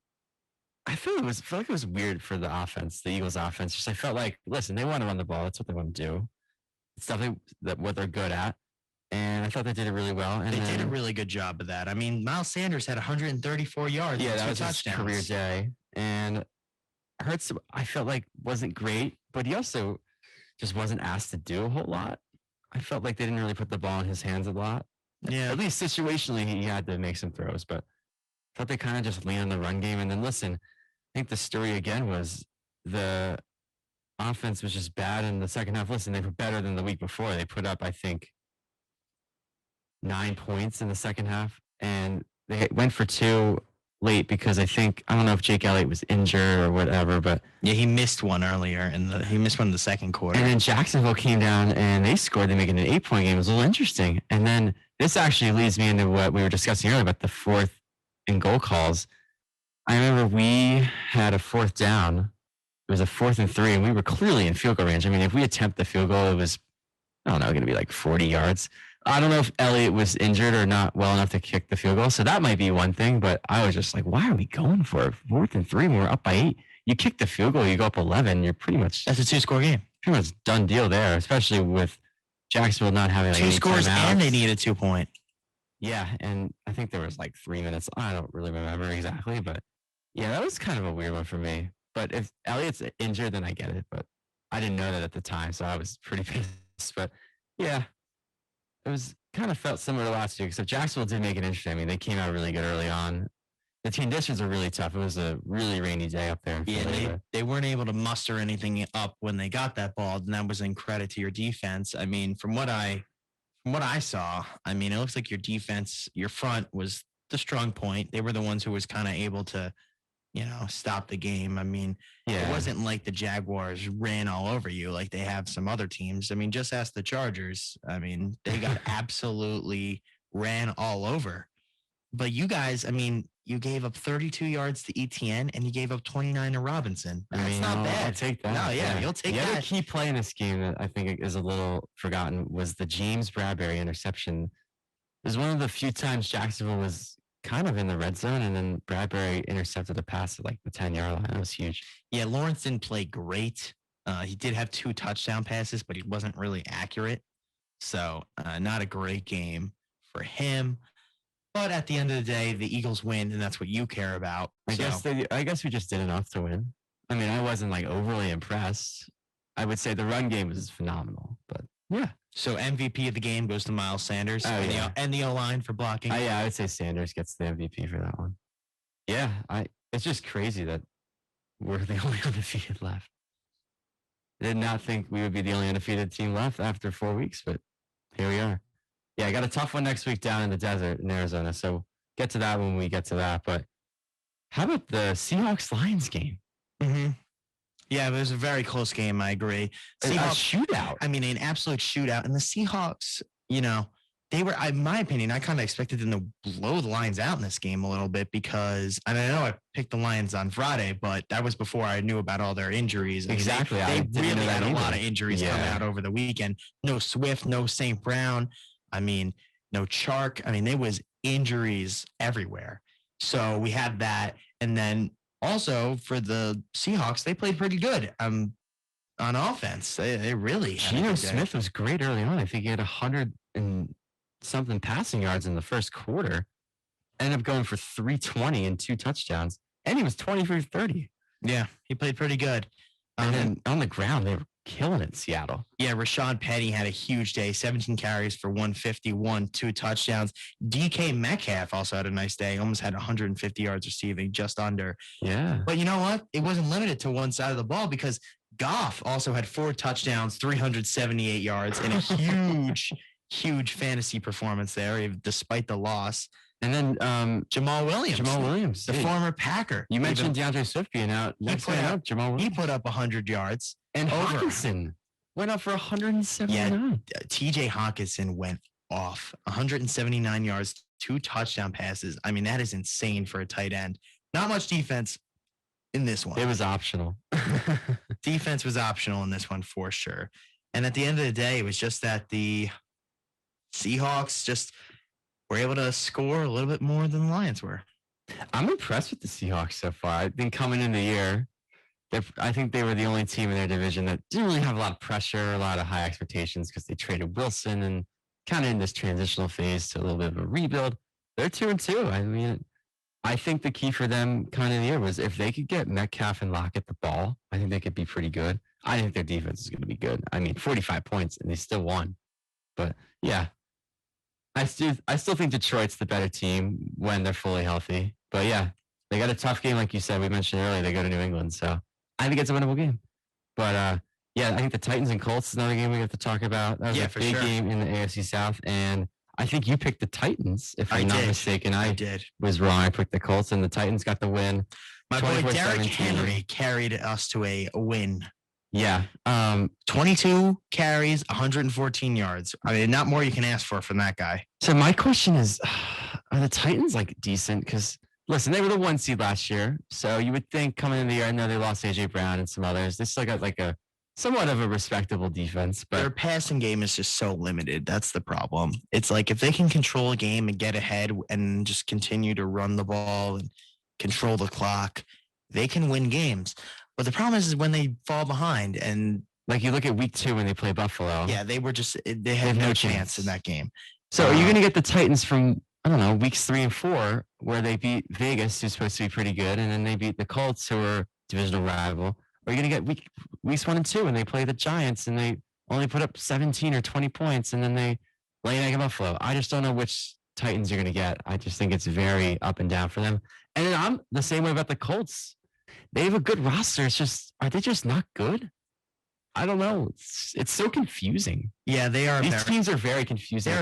feel like it was weird for the offense, the Eagles offense. Just I felt like, listen, they want to run the ball. That's what they want to do. It's definitely what they're good at. And I thought they did it really well. And they did a really good job of that. I mean, Miles Sanders had 134 yards. Yeah, that was his career day. And Hurts, I felt like wasn't great, but he also just wasn't asked to do a whole lot. I felt like they didn't really put the ball in his hands a lot. Yeah. At least situationally, he had to make some throws, but I thought they kind of just leaned on the run game. And then listen, I think the story again was the offense was just bad in the second half. Listen, they were better than the week before. They put up, I think, 9 points in the second half, and they went for two late because I don't know if Jake Elliott was injured or whatever, but yeah, he missed one earlier, and he missed one in the second quarter. And then Jacksonville came down and they scored. They make it an 8-point game. It was a little interesting. And then this actually leads me into what we were discussing earlier about the 4th and goal calls. I remember we had a 4th down. It was a 4th and 3, and we were clearly in field goal range. I mean, if we attempt the field goal, it was, going to be like 40 yards. I don't know if Elliott was injured or not well enough to kick the field goal, so that might be one thing, but I was just like, why are we going for it? 4th and 3 when we're up by 8? You kick the field goal, you go up 11, you're pretty much... That's a 2-score game. Pretty much done deal there, especially with Jacksonville not having like 2 scores and they needed 2-point. Yeah, and I think there was like 3 minutes. I don't really remember exactly, but yeah, that was kind of a weird one for me. But if Elliott's injured, then I get it. But I didn't know that at the time, so I was pretty pissed. But yeah, it was kind of felt similar to last week. So Jacksonville did make it interesting. I mean, they came out really good early on. the team districts are really tough. It was a really rainy day up there in Philly. Yeah, they weren't able to muster anything up when they got that ball, and that was in credit to your defense. I mean, from what I saw, I mean, it looks like your defense, your front was the strong point. They were the ones who was kind of able to, stop the game. I mean, Yeah. it wasn't like the Jaguars ran all over you like they have some other teams. I mean, just ask the Chargers. I mean, they got absolutely ran all over. But you guys, I mean, you gave up 32 yards to ETN and you gave up 29 to Robinson. That's not bad. I'll take that. No, yeah, you'll take the that. other key play in this game that I think is a little forgotten was the James Bradbury interception. It was one of the few times Jacksonville was kind of in the red zone, and then Bradbury intercepted a pass at like the 10-yard line. That was huge. Yeah, Lawrence didn't play great. He did have 2 touchdown passes, but he wasn't really accurate. So not a great game for him. But at the end of the day, the Eagles win, and that's what you care about. I guess we just did enough to win. I mean, I wasn't like overly impressed. I would say the run game was phenomenal, but yeah. So MVP of the game goes to Miles Sanders and the O-line for blocking. I would say Sanders gets the MVP for that one. Yeah, it's just crazy that we're the only undefeated left. I did not think we would be the only undefeated team left after 4 weeks, but here we are. Yeah, I got a tough one next week down in the desert in Arizona, so get to that when we get to that. But how about the Seahawks-Lions game? Mm-hmm. Yeah, it was a very close game. I agree. Seahawks shootout. I mean, an absolute shootout. And the Seahawks, they were, in my opinion, I kind of expected them to blow the Lions out in this game a little bit because, and I know I picked the Lions on Friday, but that was before I knew about all their injuries. I mean, exactly. They really had a lot of injuries come out over the weekend. No Swift, no St. Brown. I mean, no Chark. I mean, there was injuries everywhere. So we had that. And then also for the Seahawks, they played pretty good on offense. They really Geno Smith was great early on. I think he had 100 and something passing yards in the first quarter. Ended up going for 320 and 2 touchdowns. And he was 20 for 30. Yeah, he played pretty good. And then on the ground, they were killing it in Seattle. Yeah, Rashad Penny had a huge day, 17 carries for 151, 2 touchdowns. DK Metcalf also had a nice day, almost had 150 yards receiving, just under. Yeah. But you know what? It wasn't limited to one side of the ball because Goff also had 4 touchdowns, 378 yards, and a huge fantasy performance there, despite the loss. And then Jamal Williams, the former Packer. You mentioned DeAndre Swift being out. Jamal Williams. He put up 100 yards. And Hawkinson went up for 179. Yeah, TJ Hawkinson went off 179 yards, 2 touchdown passes. I mean, that is insane for a tight end. Not much defense in this one. It was optional. Defense was optional in this one for sure. And at the end of the day, it was just that the Seahawks just were able to score a little bit more than the Lions were. I'm impressed with the Seahawks so far. I think coming in the year, I think they were the only team in their division that didn't really have a lot of pressure, a lot of high expectations because they traded Wilson and kind of in this transitional phase to a little bit of a rebuild. They're 2-2. I mean, I think the key for them coming in the year was if they could get Metcalf and Lockett the ball, I think they could be pretty good. I think their defense is going to be good. I mean, 45 points and they still won. But yeah, I still think Detroit's the better team when they're fully healthy. But yeah, they got a tough game, like you said. We mentioned earlier, they go to New England. So I think it's a winnable game. But yeah, I think the Titans and Colts is another game we have to talk about. That was a big game in the AFC South. And I think you picked the Titans, if I'm not mistaken. I was wrong. I picked the Colts, and the Titans got the win. My boy Derrick Henry carried us to a win. Yeah. 22 carries, 114 yards. I mean, not more you can ask for from that guy. So my question is, are the Titans like decent? Because listen, they were the 1 seed last year. So you would think coming in the year, I know they lost A.J. Brown and some others. They still got like a somewhat of a respectable defense. But their passing game is just so limited. That's the problem. It's like if they can control a game and get ahead and just continue to run the ball and control the clock, they can win games. But the problem is when they fall behind and like you look at week 2 when they play Buffalo. Yeah, they had no chance in that game. So are you going to get the Titans from, I don't know, weeks 3 and 4 where they beat Vegas, who's supposed to be pretty good, and then they beat the Colts, who are divisional rival? Or are you going to get weeks 1 and 2 and they play the Giants and they only put up 17 or 20 points and then they lay an egg in Buffalo? I just don't know which Titans are going to get. I just think it's very up and down for them. And then I'm the same way about the Colts. They have a good roster. It's just, are they just not good? I don't know. It's so confusing. Yeah, they are. These teams are very confusing.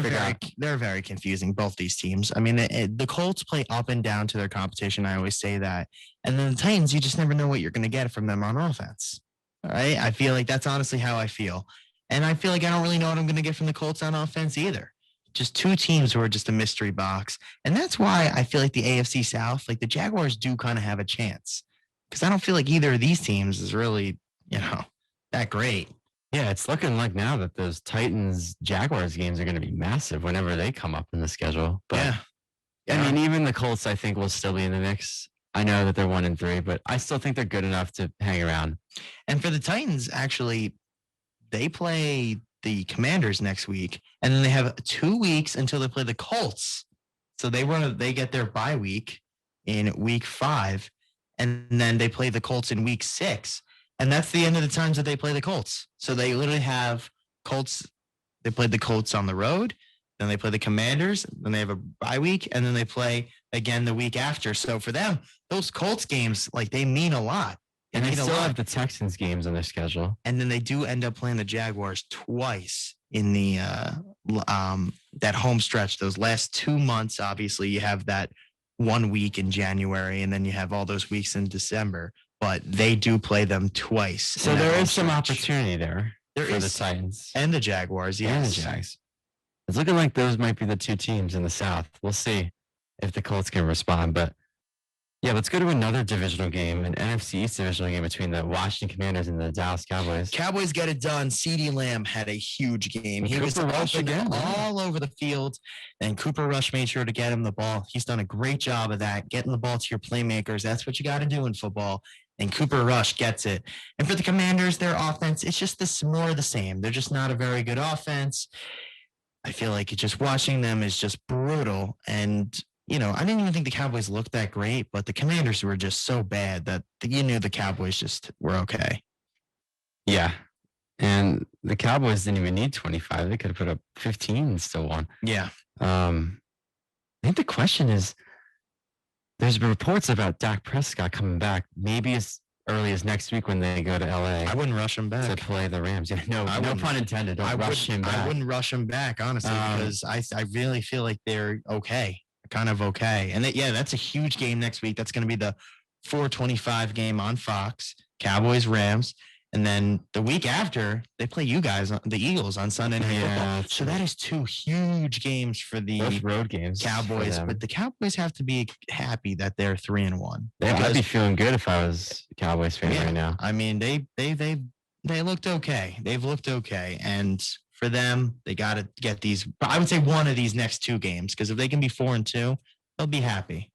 They're very confusing. Both these teams. I mean, the Colts play up and down to their competition. I always say that. And then the Titans, you just never know what you're going to get from them on offense. All right. I feel like that's honestly how I feel. And I feel like I don't really know what I'm going to get from the Colts on offense either. Just two teams who are just a mystery box. And that's why I feel like the AFC South, like the Jaguars do kind of have a chance. Because I don't feel like either of these teams is really, that great. Yeah, it's looking like now that those Titans-Jaguars games are going to be massive whenever they come up in the schedule. But I mean, even the Colts, I think, will still be in the mix. I know that they're 1-3, but I still think they're good enough to hang around. And for the Titans, actually, they play the Commanders next week, and then they have 2 weeks until they play the Colts. So they get their bye week in week 5, and then they play the Colts in week 6. And that's the end of the times that they play the Colts. So they literally have Colts. They played the Colts on the road. Then they play the Commanders. Then they have a bye week. And then they play again the week after. So for them, those Colts games, like they mean a lot. And they still have the Texans games on their schedule. And then they do end up playing the Jaguars twice in the that home stretch. Those last 2 months, obviously, you have that 1 week in January, and then you have all those weeks in December. But they do play them twice. So there is some opportunity there for the Titans. And the Jaguars, yes. And the Jags. It's looking like those might be the two teams in the South. We'll see if the Colts can respond. But yeah, let's go to another divisional game, an NFC East divisional game between the Washington Commanders and the Dallas Cowboys. Cowboys get it done. CeeDee Lamb had a huge game. He was all over the field, and Cooper Rush made sure to get him the ball. He's done a great job of that, getting the ball to your playmakers. That's what you got to do in football. And Cooper Rush gets it. And for the Commanders, their offense, it's just more of the same. They're just not a very good offense. I feel like just watching them is just brutal. And, I didn't even think the Cowboys looked that great, but the Commanders were just so bad that you knew the Cowboys just were okay. Yeah. And the Cowboys didn't even need 25. They could have put up 15 and still won. Yeah. I think the question is, there's been reports about Dak Prescott coming back, maybe as early as next week when they go to LA. I wouldn't rush him back to play the Rams. No pun intended. Don't rush him back. I wouldn't rush him back, honestly, because I really feel like they're okay, kind of okay. And that's a huge game next week. That's going to be the 4:25 game on Fox, Cowboys Rams. And then the week after, they play you guys, the Eagles, on Sunday Night Football. So that is 2 huge games for the road games Cowboys. But the Cowboys have to be happy that they're 3-1. I'd be feeling good if I was a Cowboys fan right now. I mean, they looked okay. They've looked okay, and for them, they got to get these. I would say one of these next 2 games, because if they can be 4-2, they'll be happy.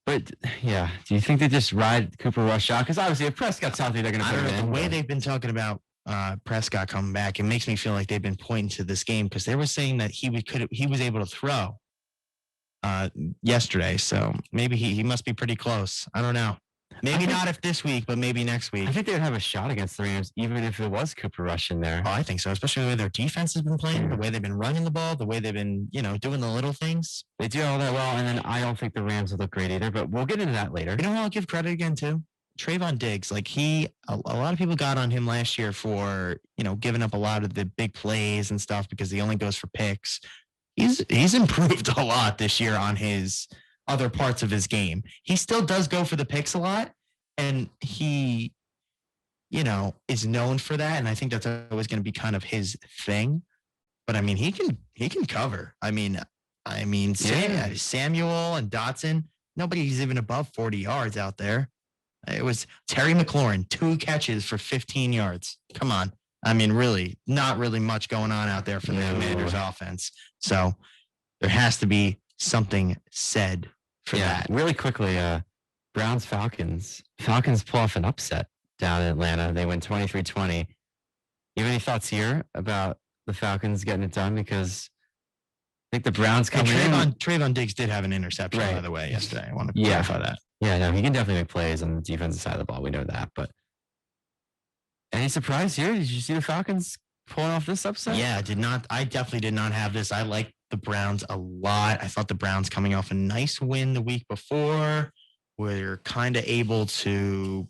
But yeah, do you think they just ride Cooper Rush out? Because obviously, if Prescott's healthy, they're going to put him in. The way they've been talking about Prescott coming back, it makes me feel like they've been pointing to this game, because they were saying that he was able to throw yesterday. So maybe he must be pretty close. I don't know. Maybe not if this week, but maybe next week. I think they would have a shot against the Rams, even if it was Cooper Rush in there. Oh, I think so, especially the way their defense has been playing, the way they've been running the ball, the way they've been, doing the little things. They do all that well, and then I don't think the Rams will look great either, but we'll get into that later. You know what I'll give credit again to? Trayvon Diggs. Like a lot of people got on him last year for, giving up a lot of the big plays and stuff because he only goes for picks. He's improved a lot this year on his other parts of his game. He still does go for the picks a lot, and he, is known for that. And I think that's always going to be kind of his thing. But I mean, he can cover. I mean, Samuel and Dotson, nobody's even above 40 yards out there. It was Terry McLaurin, 2 catches for 15 yards. Come on. I mean, really, not really much going on out there for the Commanders offense. So there has to be something said for that. Really quickly, Browns Falcons. Falcons pull off an upset down in Atlanta. They win 23-20. You have any thoughts here about the Falcons getting it done? Because I think the Browns come in. Trayvon Diggs did have an interception, by the way, yesterday. I want to clarify that. Yeah, no, he can definitely make plays on the defensive side of the ball. We know that. But any surprise here? Did you see the Falcons pulling off this upset? Yeah, I definitely did not have this. I like the Browns a lot. I thought the Browns, coming off a nice win the week before, were kind of able to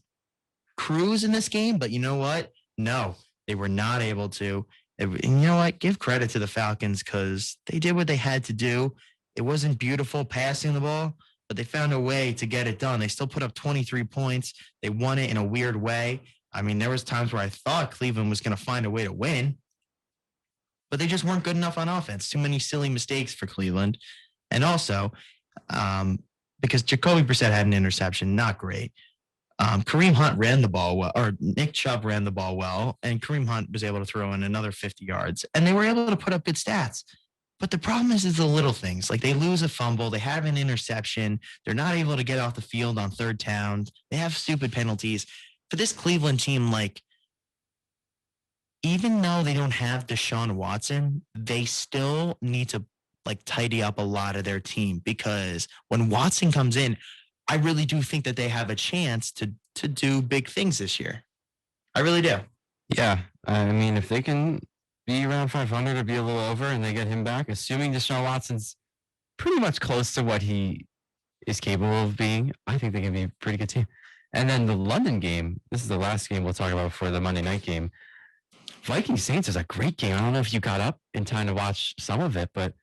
cruise in this game. But you know what? No, they were not able to. And you know what? Give credit to the Falcons because they did what they had to do. It wasn't beautiful passing the ball, but they found a way to get it done. They still put up 23 points. They won it in a weird way. I mean, there was times where I thought Cleveland was going to find a way to win, but they just weren't good enough on offense. Too many silly mistakes for Cleveland. And also, because Jacoby Brissett had an interception, not great. Kareem Hunt ran the ball well, or Nick Chubb ran the ball well, and Kareem Hunt was able to throw in another 50 yards, and they were able to put up good stats. But the problem is the little things. Like they lose a fumble, they have an interception, they're not able to get off the field on third down, they have stupid penalties. For this Cleveland team, like, even though they don't have Deshaun Watson, they still need to like tidy up a lot of their team because when Watson comes in, I really do think that they have a chance to do big things this year. I really do. Yeah, I mean, if they can be around 500 or be a little over, and they get him back, assuming Deshaun Watson's pretty much close to what he is capable of being, I think they can be a pretty good team. And then the London game, this is the last game we'll talk about before the Monday night game. Viking Saints is a great game. I don't know if you got up in time to watch some of it, but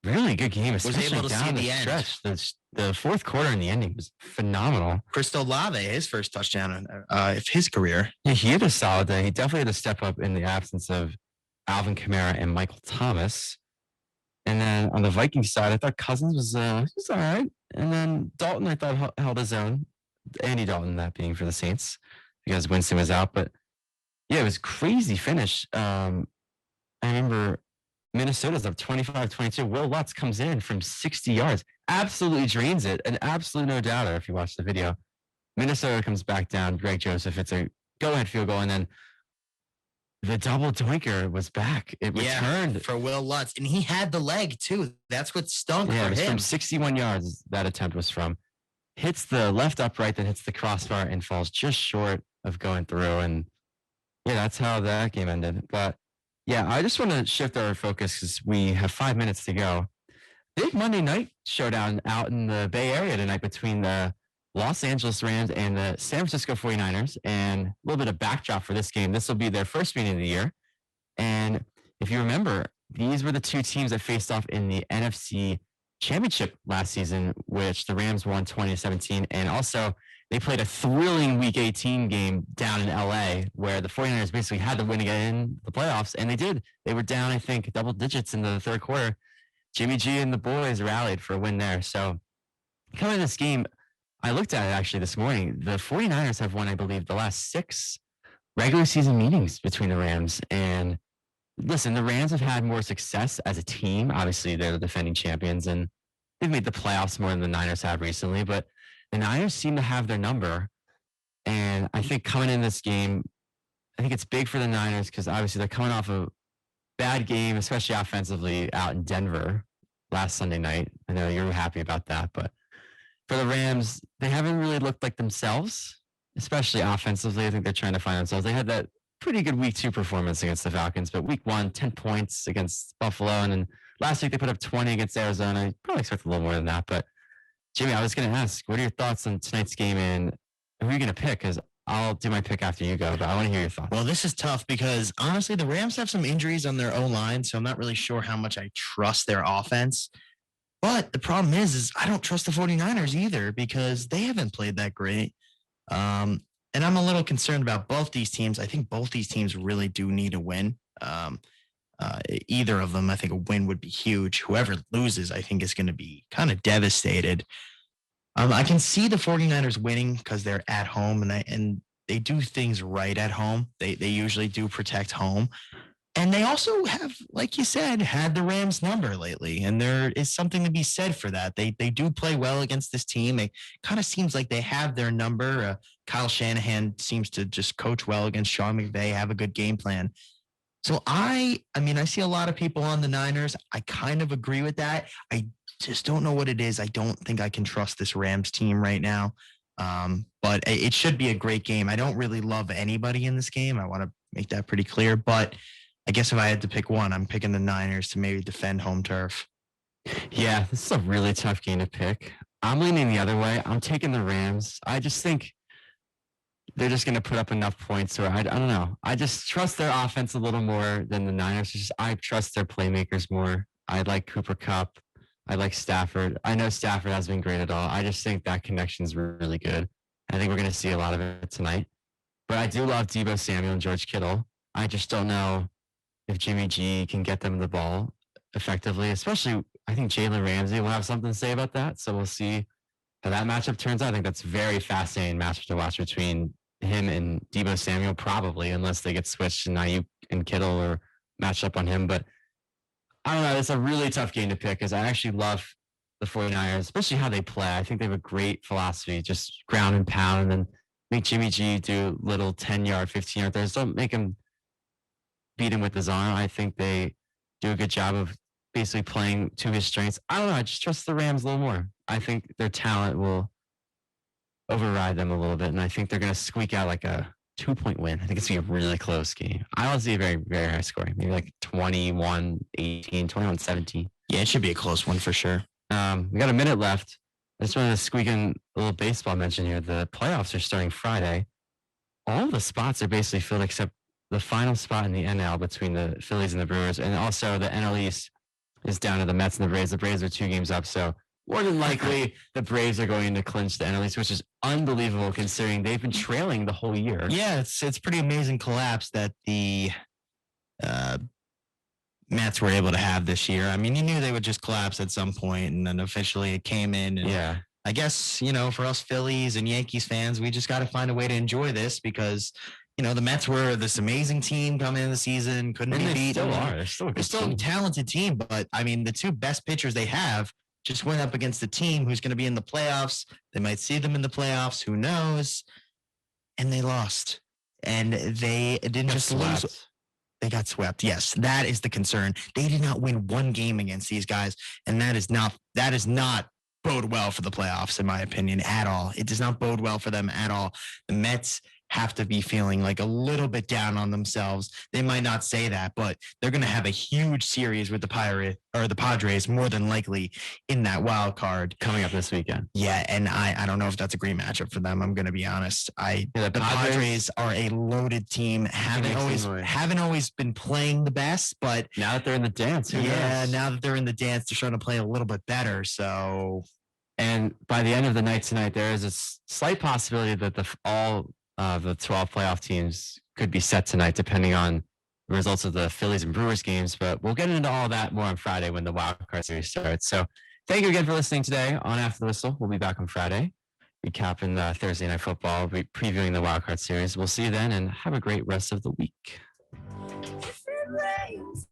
really good game. Especially was able to down see the stretch. The fourth quarter and the ending was phenomenal. Chris Olave, his first touchdown of his career. Yeah, he had a solid day. He definitely had to step up in the absence of Alvin Kamara and Michael Thomas. And then on the Vikings side, I thought Cousins was all right. And then Dalton, I thought, held his own. Andy Dalton, that being for the Saints, because Winston was out. But yeah, it was crazy finish. I remember Minnesota's up 25-22. Will Lutz comes in from 60 yards, absolutely drains it, and absolute no doubter if you watch the video. Minnesota comes back down. Greg Joseph, it's a go-ahead field goal, and then the double doinker was back. It returned for Will Lutz, and he had the leg too. That's what stunk for him. From 61 yards, that attempt was from. Hits the left upright, then hits the crossbar and falls just short of going through. And yeah, that's how that game ended. But yeah, I just want to shift our focus because we have 5 minutes to go. Big Monday night showdown out in the Bay Area tonight between the Los Angeles Rams and the San Francisco 49ers. And a little bit of backdrop for this game. This will be their first meeting of the year. And if you remember, these were the two teams that faced off in the NFC Championship last season, which the Rams won 20-17. And also, they played a thrilling Week 18 game down in LA where the 49ers basically had to win to get in the playoffs, and they did. They were down, I think, double digits in the third quarter. Jimmy G and the boys rallied for a win there. So coming to this game, I looked at it actually this morning. The 49ers have won, I believe, the last 6 regular season meetings between the Rams. And listen, the Rams have had more success as a team. Obviously, they're the defending champions, and they've made the playoffs more than the Niners have recently. But the Niners seem to have their number. And I think coming in this game, I think it's big for the Niners because obviously they're coming off a bad game, especially offensively, out in Denver last Sunday night. I know you're happy about that. But for the Rams, they haven't really looked like themselves, especially offensively. I think they're trying to find themselves. They had that pretty good week 2 performance against the Falcons, but week 1, 10 points against Buffalo. And then last week they put up 20 against Arizona. You probably expect a little more than that. But Jimmy, I was going to ask, what are your thoughts on tonight's game and who are you going to pick? Because I'll do my pick after you go, but I want to hear your thoughts. Well, this is tough because honestly, the Rams have some injuries on their O-line, so I'm not really sure how much I trust their offense. But the problem is I don't trust the 49ers either because they haven't played that great. And I'm a little concerned about both these teams. I think both these teams really do need a win. Either of them, I think a win would be huge. Whoever loses, I think is going to be kind of devastated. I can see the 49ers winning because they're at home and they do things right at home. They usually do protect home. And they also have, like you said, had the Rams number lately. And there is something to be said for that. They do play well against this team. It kind of seems like they have their number. Kyle Shanahan seems to just coach well against Sean McVay, have a good game plan. So I see a lot of people on the Niners. I kind of agree with that. I just don't know what it is. I don't think I can trust this Rams team right now. But it should be a great game. I don't really love anybody in this game. I want to make that pretty clear. But I guess if I had to pick one, I'm picking the Niners to maybe defend home turf. Yeah, this is a really tough game to pick. I'm leaning the other way. I'm taking the Rams. I just think they're just going to put up enough points where I don't know. I just trust their offense a little more than the Niners. I trust their playmakers more. I like Cooper Cup. I like Stafford. I know Stafford hasn't been great at all. I just think that connection is really good. I think we're going to see a lot of it tonight. But I do love Debo Samuel and George Kittle. I just don't know if Jimmy G can get them the ball effectively, especially I think Jalen Ramsey will have something to say about that. So we'll see how that matchup turns out. I think that's very fascinating matchup to watch between him and Debo Samuel, probably, unless they get switched and Ayuk and Kittle or match up on him. But I don't know. It's a really tough game to pick because I actually love the 49ers, especially how they play. I think they have a great philosophy, just ground and pound, and then make Jimmy G do little 10-yard, 15-yard throws. Don't make him beat him with his arm. I think they do a good job of basically playing to his strengths. I don't know. I just trust the Rams a little more. I think their talent will override them a little bit, and I think they're going to squeak out like a 2-point win. I think it's going to be a really close game. I don't see a very, very high scoring, maybe like 21-18, 21-17. Yeah, it should be a close one for sure. We got a minute left. I just wanted to squeak in a little baseball mention here. The playoffs are starting Friday. All the spots are basically filled except the final spot in the NL between the Phillies and the Brewers. And also the NL East is down to the Mets and the Braves. The Braves are 2 games up. So more than likely the Braves are going to clinch the NL East, which is unbelievable considering they've been trailing the whole year. Yeah, it's pretty amazing collapse that the Mets were able to have this year. I mean, you knew they would just collapse at some point, and then officially it came in. And Yeah. I guess, for us Phillies and Yankees fans, we just got to find a way to enjoy this because, the Mets were this amazing team coming into the season, couldn't And be they beat. still are. They're Still a talented team, but I mean, the 2 best pitchers they have just went up against a team who's going to be in the playoffs. They might see them in the playoffs. Who knows? And they lost. And they didn't just lose. They got swept. Yes, that is the concern. They did not win 1 game against these guys, and that is not bode well for the playoffs, in my opinion, at all. It does not bode well for them at all. The Mets have to be feeling like a little bit down on themselves. They might not say that, but they're going to have a huge series with the Padres more than likely in that wild card coming up this weekend. Yeah, and I don't know if that's a great matchup for them. I'm going to be honest. The Padres are a loaded team. Haven't always been playing the best, but now that they're in the dance, now that they're in the dance, they're starting to play a little bit better. So, and by the end of the night tonight, there is a slight possibility that all the 12 playoff teams could be set tonight, depending on the results of the Phillies and Brewers games. But we'll get into all that more on Friday when the wild card series starts. So thank you again for listening today on After the Whistle. We'll be back on Friday, recapping the Thursday Night Football, previewing the wild card series. We'll see you then, and have a great rest of the week.